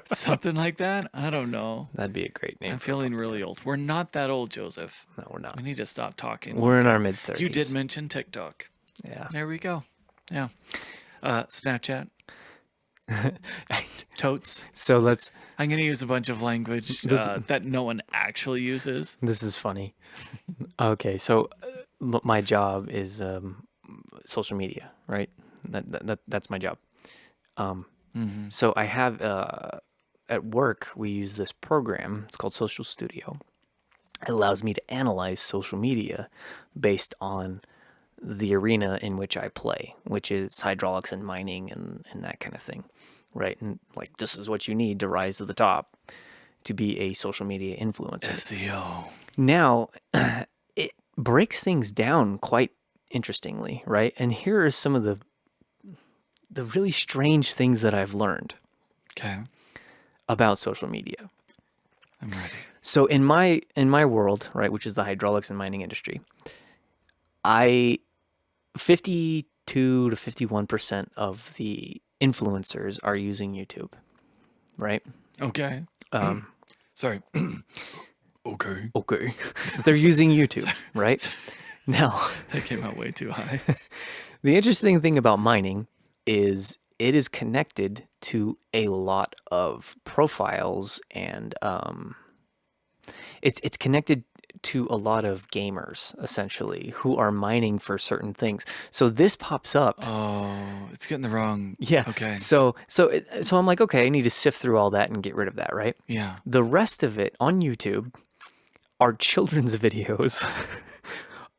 Something like that? I don't know. That'd be a great name. I'm feeling really old. We're not that old, Joseph. No, we're not. We need to stop talking. We're in our mid-30s. You did mention TikTok. Yeah. There we go. Yeah. Snapchat. Totes. So I'm going to use a bunch of language that no one actually uses. this is funny. Okay, so my job is social media, right? That's my job. So I have at work we use this program. It's called Social Studio. It allows me to analyze social media based on the arena in which I play, which is hydraulics and mining and that kind of thing, right? And like this is what you need to rise to the top to be a social media influencer. SEO. Now, it breaks things down quite interestingly, right? And here are some of the really strange things that I've learned Okay. about social media. I'm ready. So in my world, right, which is the hydraulics and mining industry, 52 to 51% of the influencers are using YouTube, right? Okay. Sorry. Okay. Okay. They're using YouTube, right? Now, That came out way too high. the interesting thing about mining is it is connected to a lot of profiles and it's connected to a lot of gamers essentially who are mining for certain things. So this pops up. Oh, it's getting the wrong. Yeah. Okay. So I'm like, okay, I need to sift through all that and get rid of that, right? Yeah. The rest of it on YouTube are children's videos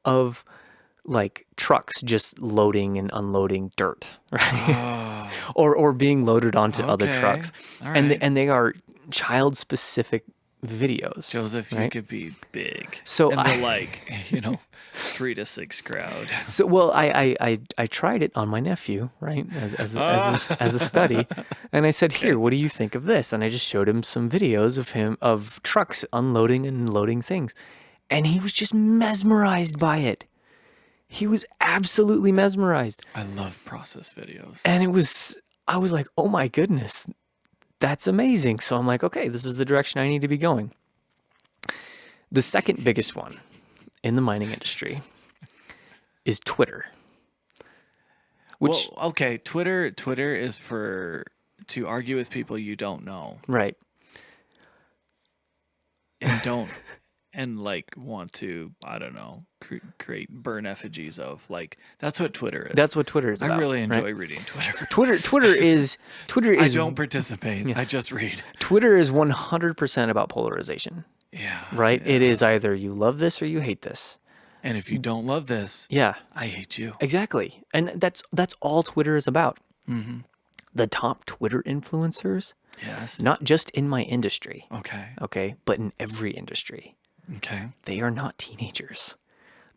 of like trucks just loading and unloading dirt, right? or being loaded onto other Okay. trucks. All And right. they are child specific videos. Joseph, you right? could be big. So in I- the 3 to 6 crowd. So well, I tried it on my nephew, right, as a study, and I said, "Here, Okay. what do you think of this?" And I just showed him some videos of trucks unloading and loading things, and he was just mesmerized by it. He was absolutely mesmerized, I love process videos. and I was like, "Oh my goodness, that's amazing!" So I'm like, "Okay, this is the direction I need to be going." The second biggest one in the mining industry is Twitter, which Well, okay, Twitter is to argue with people you don't know right. and don't and want to, I don't know, create burn effigies of. That's what Twitter is. That's what Twitter is I about. really enjoy right? reading Twitter. Twitter I is don't participate. I just read. Twitter is 100% about polarization, Yeah. right? Yeah. It is either you love this or you hate this. And if you don't love this, Yeah, I hate you. exactly. And that's all Twitter is about. Mm-hmm. The top Twitter influencers, Yes. not just in my industry, Okay. okay, but in every industry. Okay. They are not teenagers.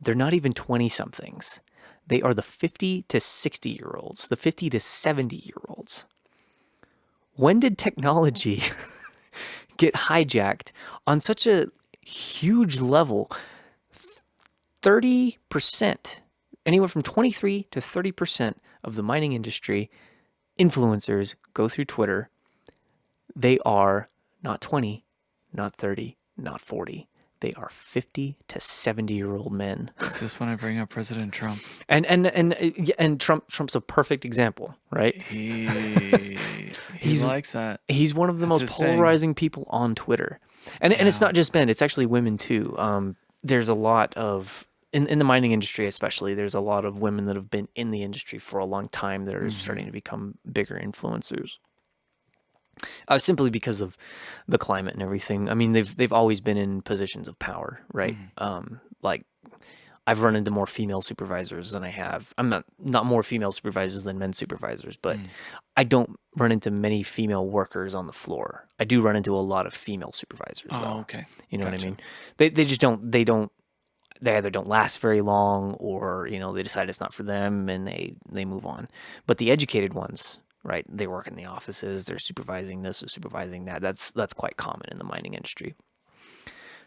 They're not even 20 somethings. They are the 50 to 60 year olds, the 50 to 70 year olds. When did technology get hijacked on such a huge level? 30%, anywhere from 23 to 30% of the mining industry influencers go through Twitter. They are not 20, not 30, not 40. They are 50 to 70-year-old men. Is this when I bring up President Trump? And Trump's a perfect example, right? He likes that. He's one of the That's most his thing. polarizing people on Twitter. And it's not just men, it's actually women too. There's a lot of in the mining industry especially, there's a lot of women that have been in the industry for a long time that are starting to become bigger influencers. Simply because of the climate and everything. I mean, they've always been in positions of power, right? Like I've run into more female supervisors than I have. I'm not more female supervisors than men supervisors, but I don't run into many female workers on the floor. I do run into a lot of female supervisors, though. Oh, okay. You know what I Gotcha. mean? They just don't they either don't last very long, or they decide it's not for them and they move on. But the educated ones, right? They work in the offices. They're supervising this or supervising that. That's quite common in the mining industry.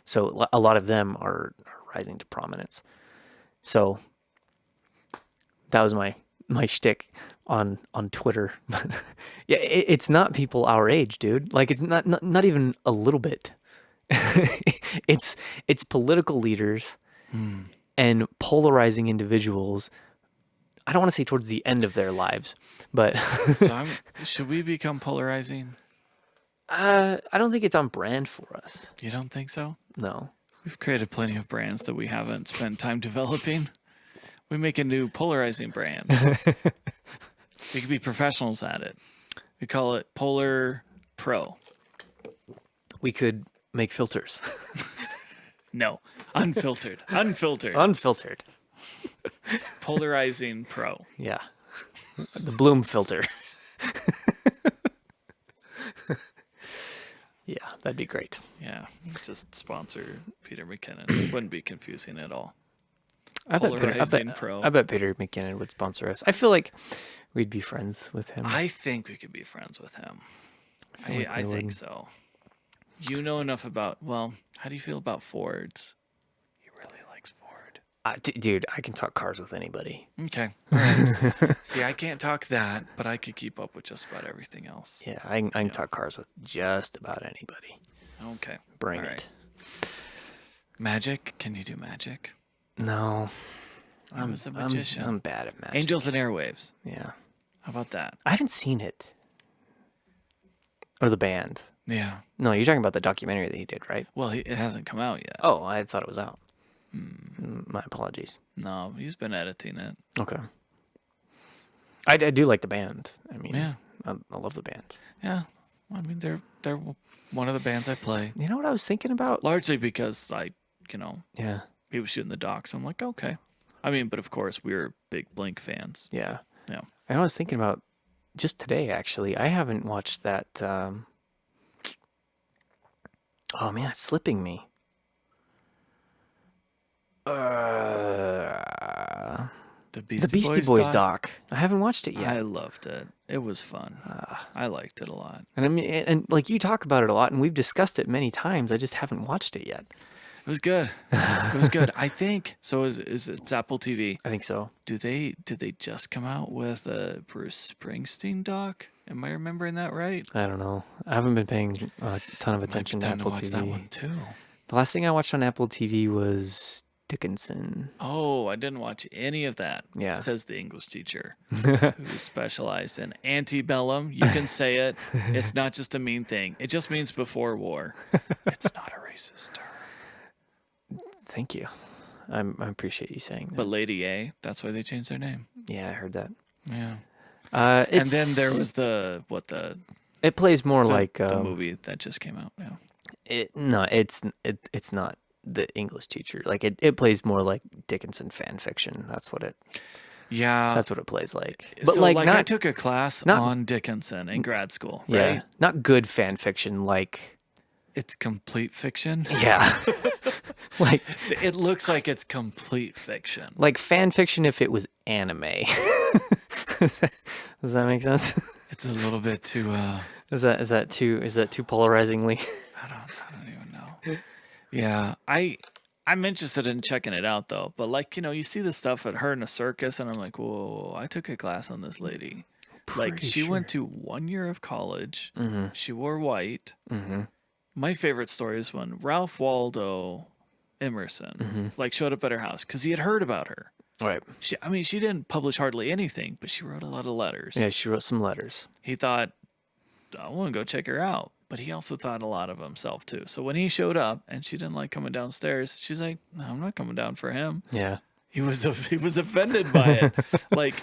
So a lot of them are rising to prominence. So that was my shtick on Twitter. Yeah, it's not people our age, dude. Like it's not even a little bit. It's political leaders and polarizing individuals. I don't want to say towards the end of their lives, but So should we become polarizing? I don't think it's on brand for us. You don't think so? No. We've created plenty of brands that we haven't spent time developing. We make a new polarizing brand. We could be professionals at it. We call it Polar Pro. We could make filters. No, unfiltered. Unfiltered. Unfiltered. Polarizing Pro. Yeah. The Bloom filter. Yeah, that'd be great. Yeah, just sponsor Peter McKinnon. Wouldn't be confusing at all. I Polarizing Pro. bet Peter McKinnon would sponsor us. I feel like we'd be friends with him. I think we could be friends with him. feel like I we think would. so. You know enough about, well, how do you feel about Fords? He really likes Ford. Dude, I can talk cars with anybody. Okay. All right. See, I can't talk that, but I could keep up with just about everything else. Yeah, I can talk cars with just about anybody. Okay. Bring All it. right. Magic? Can you do magic? No. I was a magician. I'm bad at magic. Angels and Airwaves. Yeah. How about that? I haven't seen it. Or the band. Yeah. No, you're talking about the documentary that he did, right? Well, it hasn't come out yet. Oh, I thought it was out. My apologies. No, he's been editing it. Okay. I do like the band. I mean, Yeah. I love the band. Yeah. I mean, they're one of the bands I play. You know what I was thinking about? Largely because Yeah. he was shooting the docs. I'm like, okay. I mean, but of course, we're big Blink fans. Yeah. Yeah. I was thinking about just today, actually. I haven't watched that. Oh man, it's slipping me. Uh, The the Beastie Beastie Boys Boys doc. doc. I haven't watched it I yet. loved it. It was fun. I liked it a lot. And I mean, and like you talk about it a lot, and we've discussed it many times. I just haven't watched it yet. It was good. It was good. I think so. Is it's Apple TV? I think so. Did they just come out with a Bruce Springsteen doc? Am I remembering that right? I don't know. I haven't been paying a ton of Might be attention to time to Apple watch TV. that one too. The last thing I watched on Apple TV was Dickinson. Oh, I didn't watch any of that. Yeah. Says the English teacher who specialized in antebellum. You can say it. It's not just a mean thing. It just means before war. It's not a racist term. Thank you. I appreciate you saying that. But Lady A, that's why they changed their name. Yeah, I heard that. Yeah. And And then there was the it plays more like the movie that just came out. Yeah. It's not the English teacher. Like it plays more like Dickinson fan fiction. That's what it plays like. But so like I not took a class not- on Dickinson in grad school, yeah, right? not good fan fiction. Like It's complete fiction. yeah, like It looks like it's complete fiction. like fan fiction if it was anime. Does that make sense? It's a little bit too Is that too polarizingly? I don't even know. Yeah, I'm interested in checking it out though. But like, you see the stuff at her in a circus and I'm like, whoa, I took a class on this lady. Like Pretty she sure. went to 1 year of college. Mm-hmm. She wore white. Mm-hmm. My favorite story is when Ralph Waldo Emerson like showed up at her house because he had heard about her. Right. She didn't publish hardly anything, but she wrote a lot of letters. Yeah, she wrote some letters. He thought, I want to go check her out. But he also thought a lot of himself too. So when he showed up and she didn't like coming downstairs, she's like, no, I'm not coming down for him. Yeah. He was offended by it. Like,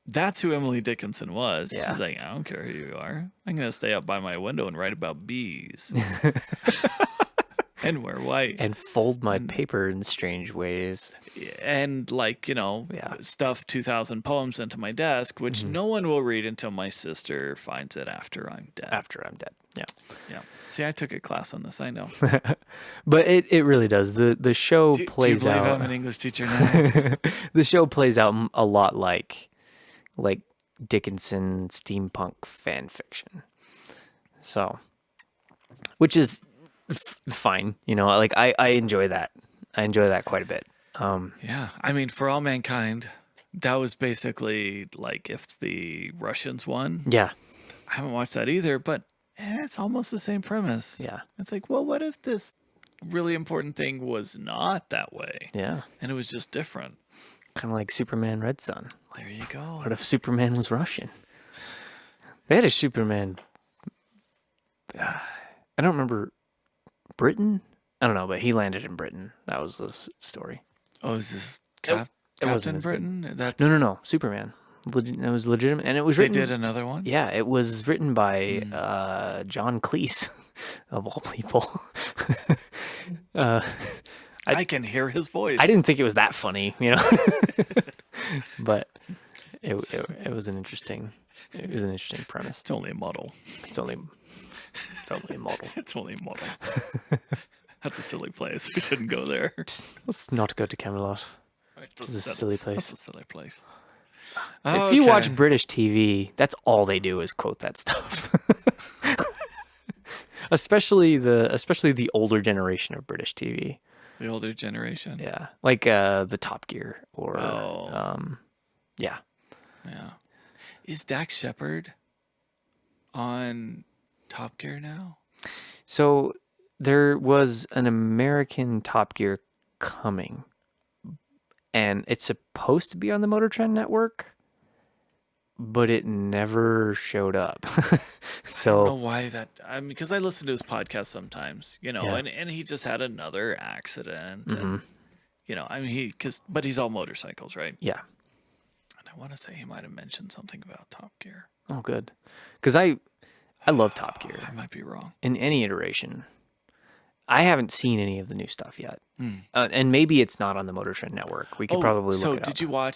that's who Emily Dickinson was. Yeah. She's like, I don't care who you are. I'm going to stay up by my window and write about bees. And wear white. And fold my paper in strange ways. And like, Yeah. stuff 2,000 poems into my desk, which no one will read until my sister finds it after I'm dead. After I'm dead. Yeah. Yeah. See, I took a class on this. I know. But it really does. The show plays do you believe out. I'm an English teacher now? The show plays out a lot like Dickinson steampunk fan fiction. So, which is fine, like I enjoy that. I enjoy that quite a bit. Yeah. I mean, For All Mankind, that was basically like if the Russians won. Yeah. I haven't watched that either, but it's almost the same premise. Yeah. It's like, well, what if this really important thing was not that way? Yeah. And it was just different. Kind of like Superman Red Sun. There you go. What if Superman was Russian? They had a Superman. I don't remember. Britain? I don't know, but he landed in Britain. That was the story. Oh, is this It wasn't Captain as Britain? That's No. Superman. It was legitimate, and it was They written. did another one? Yeah, it was written by John Cleese, of all people. I can hear his voice. I didn't think it was that funny, but it was an interesting premise. It's only a model. It's only a model. It's only a model. That's a silly place. We shouldn't go there. Let's not go to Camelot. It's a silly place. That's a silly place. If you watch British TV, that's all they do is quote that stuff. especially the older generation of British TV. The older generation. Yeah, like the Top Gear or yeah. Yeah. Is Dax Shepard on Top Gear now? So there was an American Top Gear coming, and it's supposed to be on the Motor Trend Network, but it never showed up. So I don't know why that. Because I listen to his podcast sometimes, Yeah. and he just had another accident, and but he's all motorcycles, right? yeah. And I want to say he might have mentioned something about Top Gear. Oh, good. Because I love Top Gear I might be wrong. in any iteration. I haven't seen any of the new stuff yet, and maybe it's not on the Motor Trend Network. We could probably look it up. Did you watch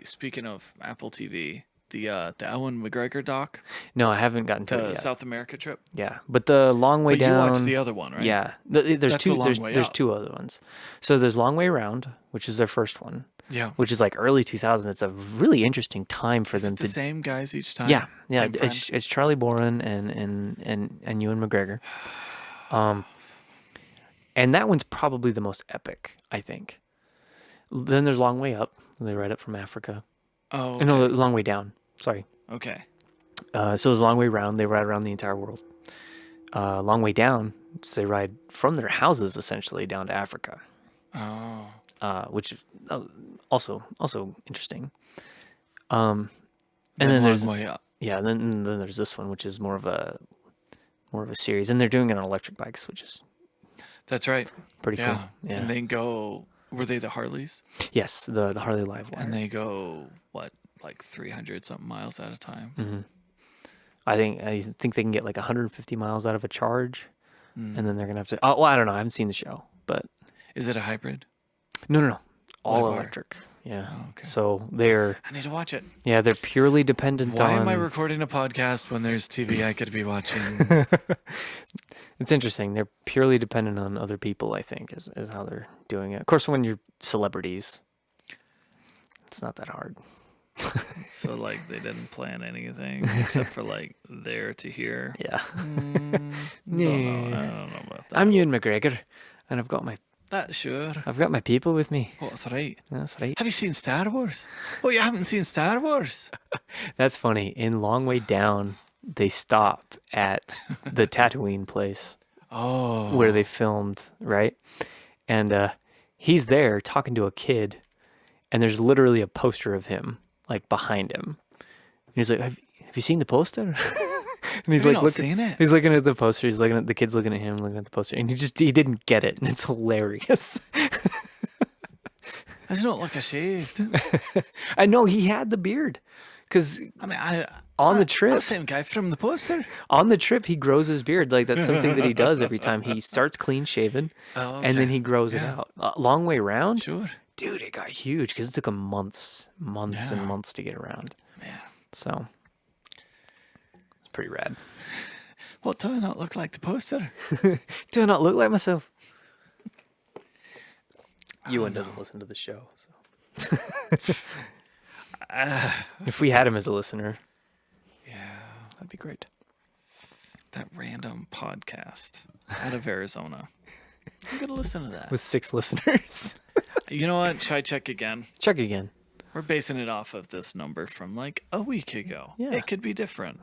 speaking of Apple TV, the Ewan McGregor doc, No, I haven't gotten to it the yet. South America trip. Yeah, but the Long Way But you Down. watched the other one, right? Yeah, there's That's the two. Long There's Way there's Out. two other ones. So there's Long Way Round, which is their first one, Yeah. which is like early 2000. It's a really interesting time for Is them it the to. same guys each time? Yeah, yeah. Same friend? It's Charlie Boren and Ewan McGregor. And that one's probably the most epic, I think. Then there's Long Way Up. They ride up from Africa. Oh, okay. No, Long Way Down. Sorry. Okay. So there's Long Way Round. They ride around the entire world. Long Way Down. So they ride from their houses essentially down to Africa. Oh. Which is also interesting. And then Long there's Way Up. yeah, and then there's this one, which is more of a series, and they're doing it on electric bikes, which is That's right. pretty Yeah. cool. Yeah. And they go. Were they the Harleys? Yes, the Harley Live And Wire. they go what, like 300 something miles at a time? Mm-hmm. I think they can get like 150 miles out of a charge, and then they're gonna have to. Oh, well, I don't know. I haven't seen the show, but Is it a hybrid? no, all Live wire. electric. Yeah. Oh, okay. So they're I need to watch it. they're purely dependent Why on. am I recording a podcast when there's TV I could be watching? It's interesting. They're purely dependent on other people, I think, is how they're doing it. Of course, when you're celebrities, it's not that hard. So like they didn't plan anything except for like there to here. Yeah. Don't know. I don't know about that. I'm Ewan McGregor, and I've got my people with me. Oh, that's right. That's right. Have you seen Star Wars? Oh, you haven't seen Star Wars? That's funny. In Long Way Down, they stop at the Tatooine place Oh. where they filmed, right? And he's there talking to a kid, and there's literally a poster of him, like behind him. And he's like, "Have you seen the poster?" And he's Have you like, not looking. seen it? He's looking at the poster. He's looking at the kid's looking at him, looking at the poster, and he didn't get it, and it's hilarious. Does not look shaved. I know he had the beard, because I mean, on the I'm trip, the same guy from the poster. he grows his beard. Like that's something that he does every time. He starts clean shaven, Oh, and then okay. he grows it Yeah. out. Long Way Round, Sure. dude, it got huge because it took him months and Yeah. months to get around. Man. So it's pretty rad. What do I not look like the poster? Do I not look like myself? Ewan doesn't listen to the show, so if we had him as a listener, Yeah. that'd be great. That random podcast out of Arizona. I'm going to listen to that. With 6 listeners. You know what? Should I check again? Check again. We're basing it off of this number from like a week ago. Yeah. It could be different.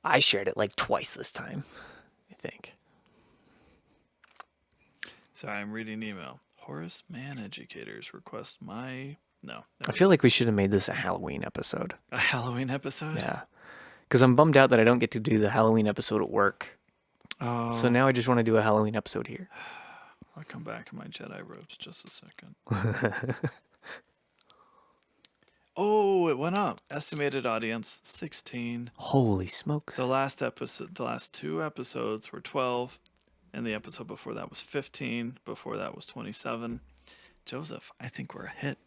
I shared it like twice this time, I think. Sorry, I'm reading an email. Horace Mann Educators request my... No. I feel like we should have made this a Halloween episode. A Halloween episode? Yeah. Because I'm bummed out that I don't get to do the Halloween episode at work. Oh. So now I just want to do a Halloween episode here. I'll come back in my Jedi robes just a second. Oh, it went up. Estimated audience 16. Holy smokes. The last 2 episodes were 12, and the episode before that was 15. Before that was 27. Joseph, I think we're a hit.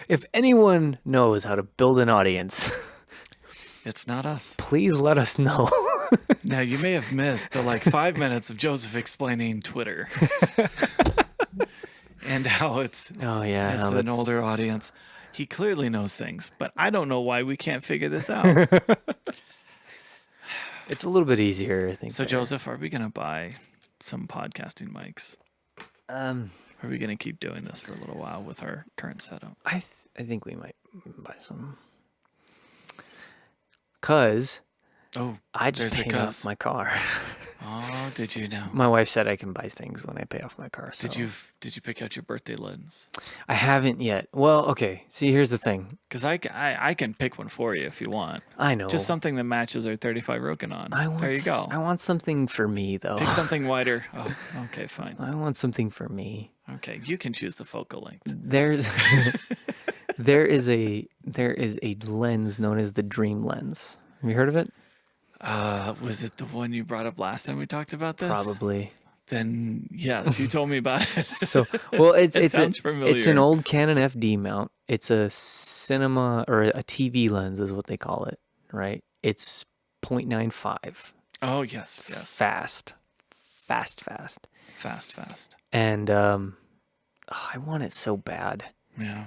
If anyone knows how to build an audience, It's not us. please let us know. Now, you may have missed the 5 minutes of Joseph explaining Twitter and how it's Oh, yeah. it's no, an that's- older audience. He clearly knows things, but I don't know why we can't figure this out. It's a little bit easier, I think. So, there. Joseph, are we going to buy some podcasting mics? Are we going to keep doing this for a little while with our current setup? I think we might buy some. Because Oh, I just there's a paid off cuz. my car. Oh, did you know? My wife said I can buy things when I pay off my car. So. Did you pick out your birthday lens? I haven't yet. Well, okay. See, here's the thing. Because I can pick one for you if you want. I know. Just something that matches our 35 Rokinon. There you go. I want something for me, though. Pick something wider. Oh, okay, fine. I want something for me. Okay, you can choose the focal length. There's there is a lens known as the Dream Lens. Have you heard of it? Was it the one you brought up last time we talked about this? Probably. Then yes, you told me about it. So, well, It sounds it's an familiar. old Canon FD mount. It's a cinema or a TV lens is what they call it, right? It's 0.95 Oh yes, yes. fast, fast, Fast. and oh, I want it so bad, Yeah.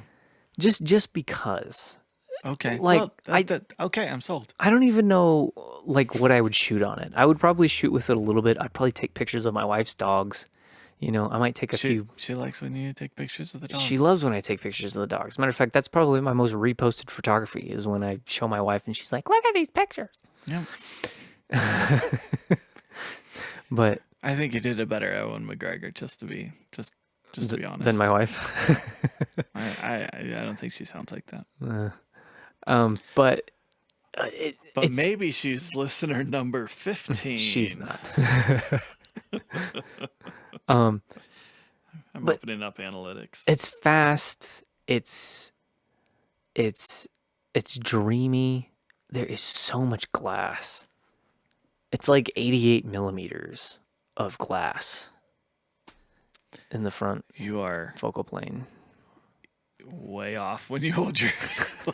just because. Okay. Like Well, that okay. I'm sold. I don't even know like what I would shoot on it. I would probably shoot with it a little bit. I'd probably take pictures of my wife's dogs. You know, I might take a few. She likes when you take pictures of the She dogs. loves when I take pictures of the dogs. Matter of fact, that's probably my most reposted photography is when I show my wife and she's like, "Look at these pictures." Yeah. But I think you did a better Owen McGregor, just to be honest. than my wife. I don't think she sounds like that. But But it's maybe she's listener number 15. she's not. I'm but opening up analytics. it's fast. It's it's dreamy. There is so much glass. It's like 88 millimeters of glass in the front You are focal plane. way off when you hold your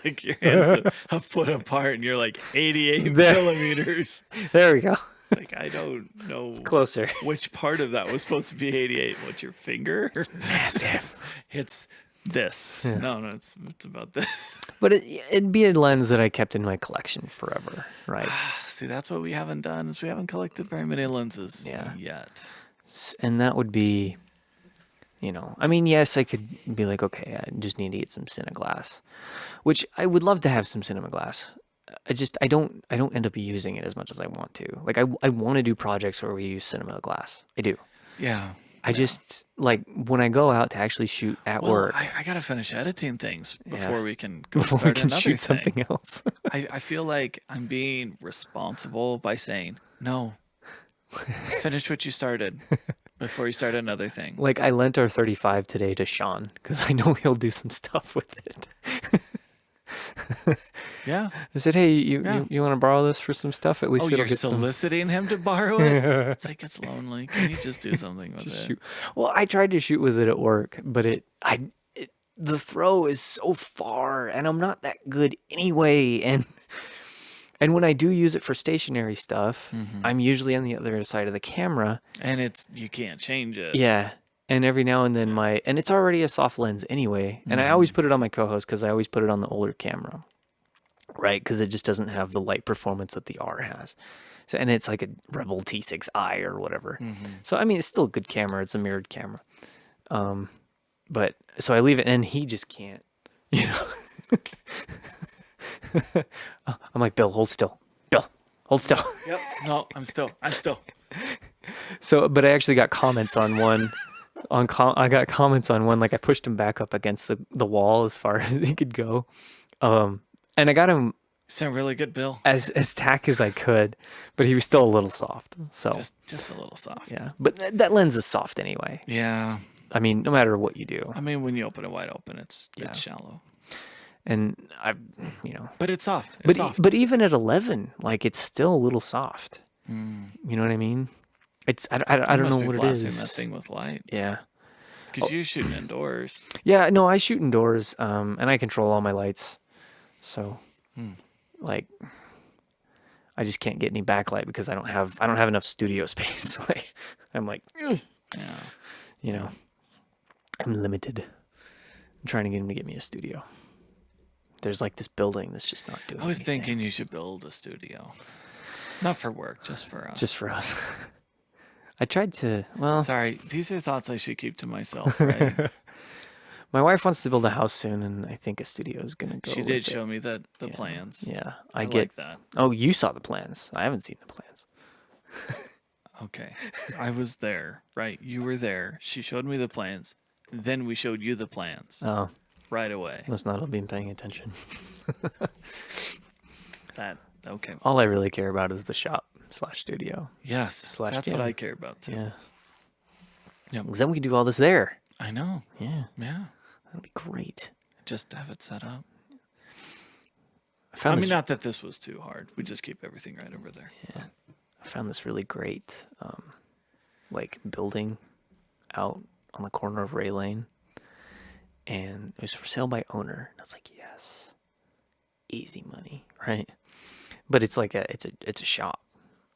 like your hands a foot apart and you're like 88 There. millimeters. There we go. Like I don't know Closer. which part of that was supposed to be 88. What's your finger? Massive. It's this. Yeah. No, it's about this. But it'd be a lens that I kept in my collection forever, right? See, that's what we haven't done is we haven't collected very many lenses Yeah. yet. And that would be, you know, I mean, yes, I could be like, okay, I just need to get some Cinema glass, which I would love to have some Cinema glass. I don't end up using it as much as I want to. Like I want to do projects where we use Cinema glass. I do. Yeah. I just like when I go out to actually shoot at Well, work I gotta finish editing things before Yeah. we can go before we start can another shoot thing. something else. I feel like I'm being responsible by saying no. Finish what you started before you start another thing. Like I lent our 35 today to Sean because I know he'll do some stuff with it. Yeah. I said, hey, Yeah. you want to borrow this for some stuff? At least Oh, it'll you're get some. soliciting him to borrow it? It's like it's lonely. Can you just do something with Just it? shoot. Well, I tried to shoot with it at work, but the throw is so far, and I'm not that good anyway. And when I do use it for stationary stuff, I'm usually on the other side of the camera. And you can't change it. Yeah. And every now and then and it's already a soft lens anyway. And I always put it on my co-host because I always put it on the older camera, right? Because it just doesn't have the light performance that the R has. So, and it's like a Rebel T6i or whatever. So, I mean, it's still a good camera. It's a mirrored camera. But so I leave it and he just can't, you know. I'm like, Bill, hold still. Bill, hold still. Yep. No, I'm still. So, but I actually got comments on one. I got comments on one. Like I pushed him back up against the wall as far as he could go, and I got him Sound really good, Bill. as tack as I could, but he was still a little soft. So Just a little soft. yeah, but that lens is soft anyway. Yeah. I mean, no matter what you do, I mean, when you open it wide open, it's Yeah. shallow. and you know, But it's soft. It's but soft. but even at 11, like it's still a little soft. You know what I mean? It's I don't know what it blasting is. that thing with light. Yeah. Because you're shooting indoors. Yeah, no, I shoot indoors, and I control all my lights. So, like, I just can't get any backlight because I don't have enough studio space. Like, I'm like, Yeah. you know, I'm limited. I'm trying to get him to get me a studio. There's like this building that's just not doing. I was anything. thinking you should build a studio. Not for work, just for us. Just for us. I tried to. Well, Sorry, these are thoughts I should keep to myself, right? my wife wants to build a house soon, and I think a studio is gonna go. She with did it. show me the plans. Yeah, I get like that. Oh, you saw the plans. I haven't seen the plans. Okay. I was there, right? You were there. She showed me the plans. Then we showed you the plans Oh, right away. must not have been paying attention. Okay. All I really care about is the shop/studio. Yes. Slash That's gym. what I care about too. Yeah. Yep. Because then we can do all this there. I know. Yeah, Yeah. that'll be great. Just have it set up. I found I mean, this. not that this was too hard. We just keep everything right over there. I found this really great like building out on the corner of Ray Lane, and it was for sale by owner. And I was like, yes, easy money, right? But it's like it's a shop.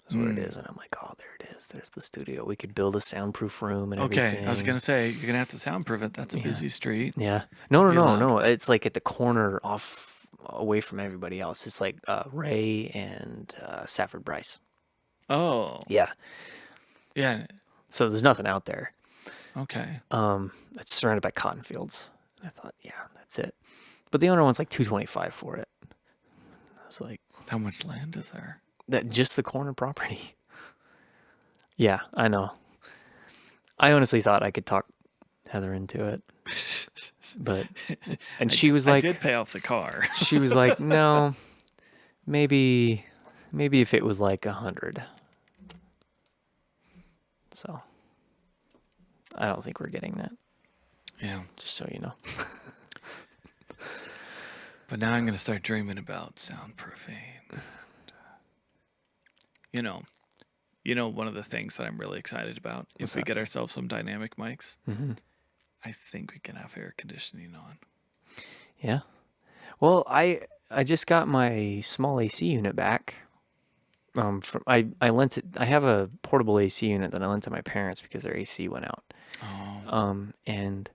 That's what it is. And I'm like, oh, there it is. There's the studio. We could build a soundproof room and Okay, everything. I was gonna say you're gonna have to soundproof it. That's a busy street. Yeah. No. Be loud. No. It's like at the corner off away from everybody else. It's like Ray and Safford Bryce. Oh. Yeah. Yeah. So there's nothing out there. Okay. It's surrounded by cotton fields. And I thought, yeah, that's it. But the owner wants like $225 for it. I was like, how much land is there? That just the corner property. Yeah, I know. I honestly thought I could talk Heather into it, but and she was like, I did pay off the car. She was like, no, maybe if it was like 100. So I don't think we're getting that. Yeah, just so you know. But now I'm gonna start dreaming about soundproofing. You know, one of the things that I'm really excited about, if we get ourselves some dynamic mics, I think we can have air conditioning on. Yeah. Well, I just got my small AC unit back. I lent it. I have a portable AC unit that I lent to my parents because their AC went out. Oh. And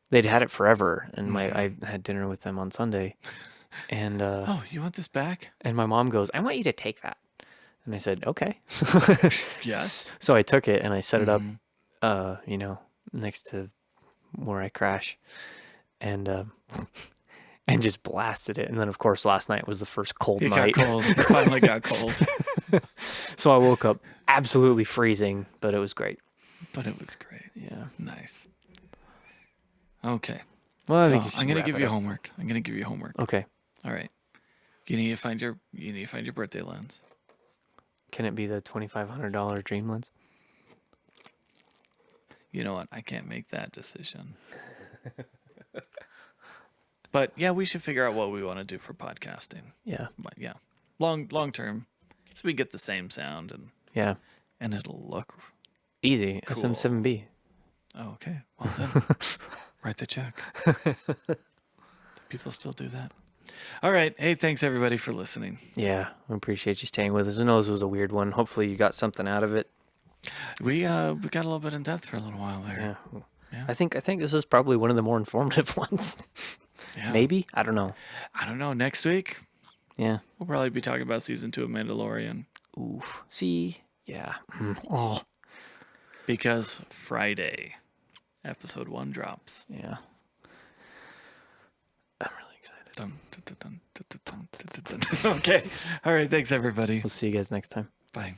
they'd had it forever, and I had dinner with them on Sunday. And oh, you want this back? And my mom goes, I want you to take that. And I said, okay. Yes. So I took it and I set it up, next to where I crash, and and just blasted it. And then, of course, last night was the first cold night. It got cold. It finally got cold. So I woke up absolutely freezing, but it was great. Yeah. Nice. Okay. Well, I think I'm gonna give you homework. Okay. All right. You need to find your birthday lens. Can it be the $2,500 Dream Lens? You know what? I can't make that decision. But yeah, we should figure out what we want to do for podcasting. Yeah. But yeah, long term, so we get the same sound and it'll look easy. Cool. SM7B. Oh, okay. Well then, write the check. Do people still do that? All right. Hey, thanks everybody for listening. Yeah, I appreciate you staying with us. I know this was a weird one. Hopefully you got something out of it. We got a little bit in depth for a little while there. Yeah. I think this is probably one of the more informative ones. Yeah. Maybe? I don't know. Next week, yeah, we'll probably be talking about season 2 of Mandalorian. Oof. See? Yeah. Oh. Because Friday, episode 1 drops. Yeah. I'm really excited. Okay. All right. Thanks, everybody. We'll see you guys next time. Bye.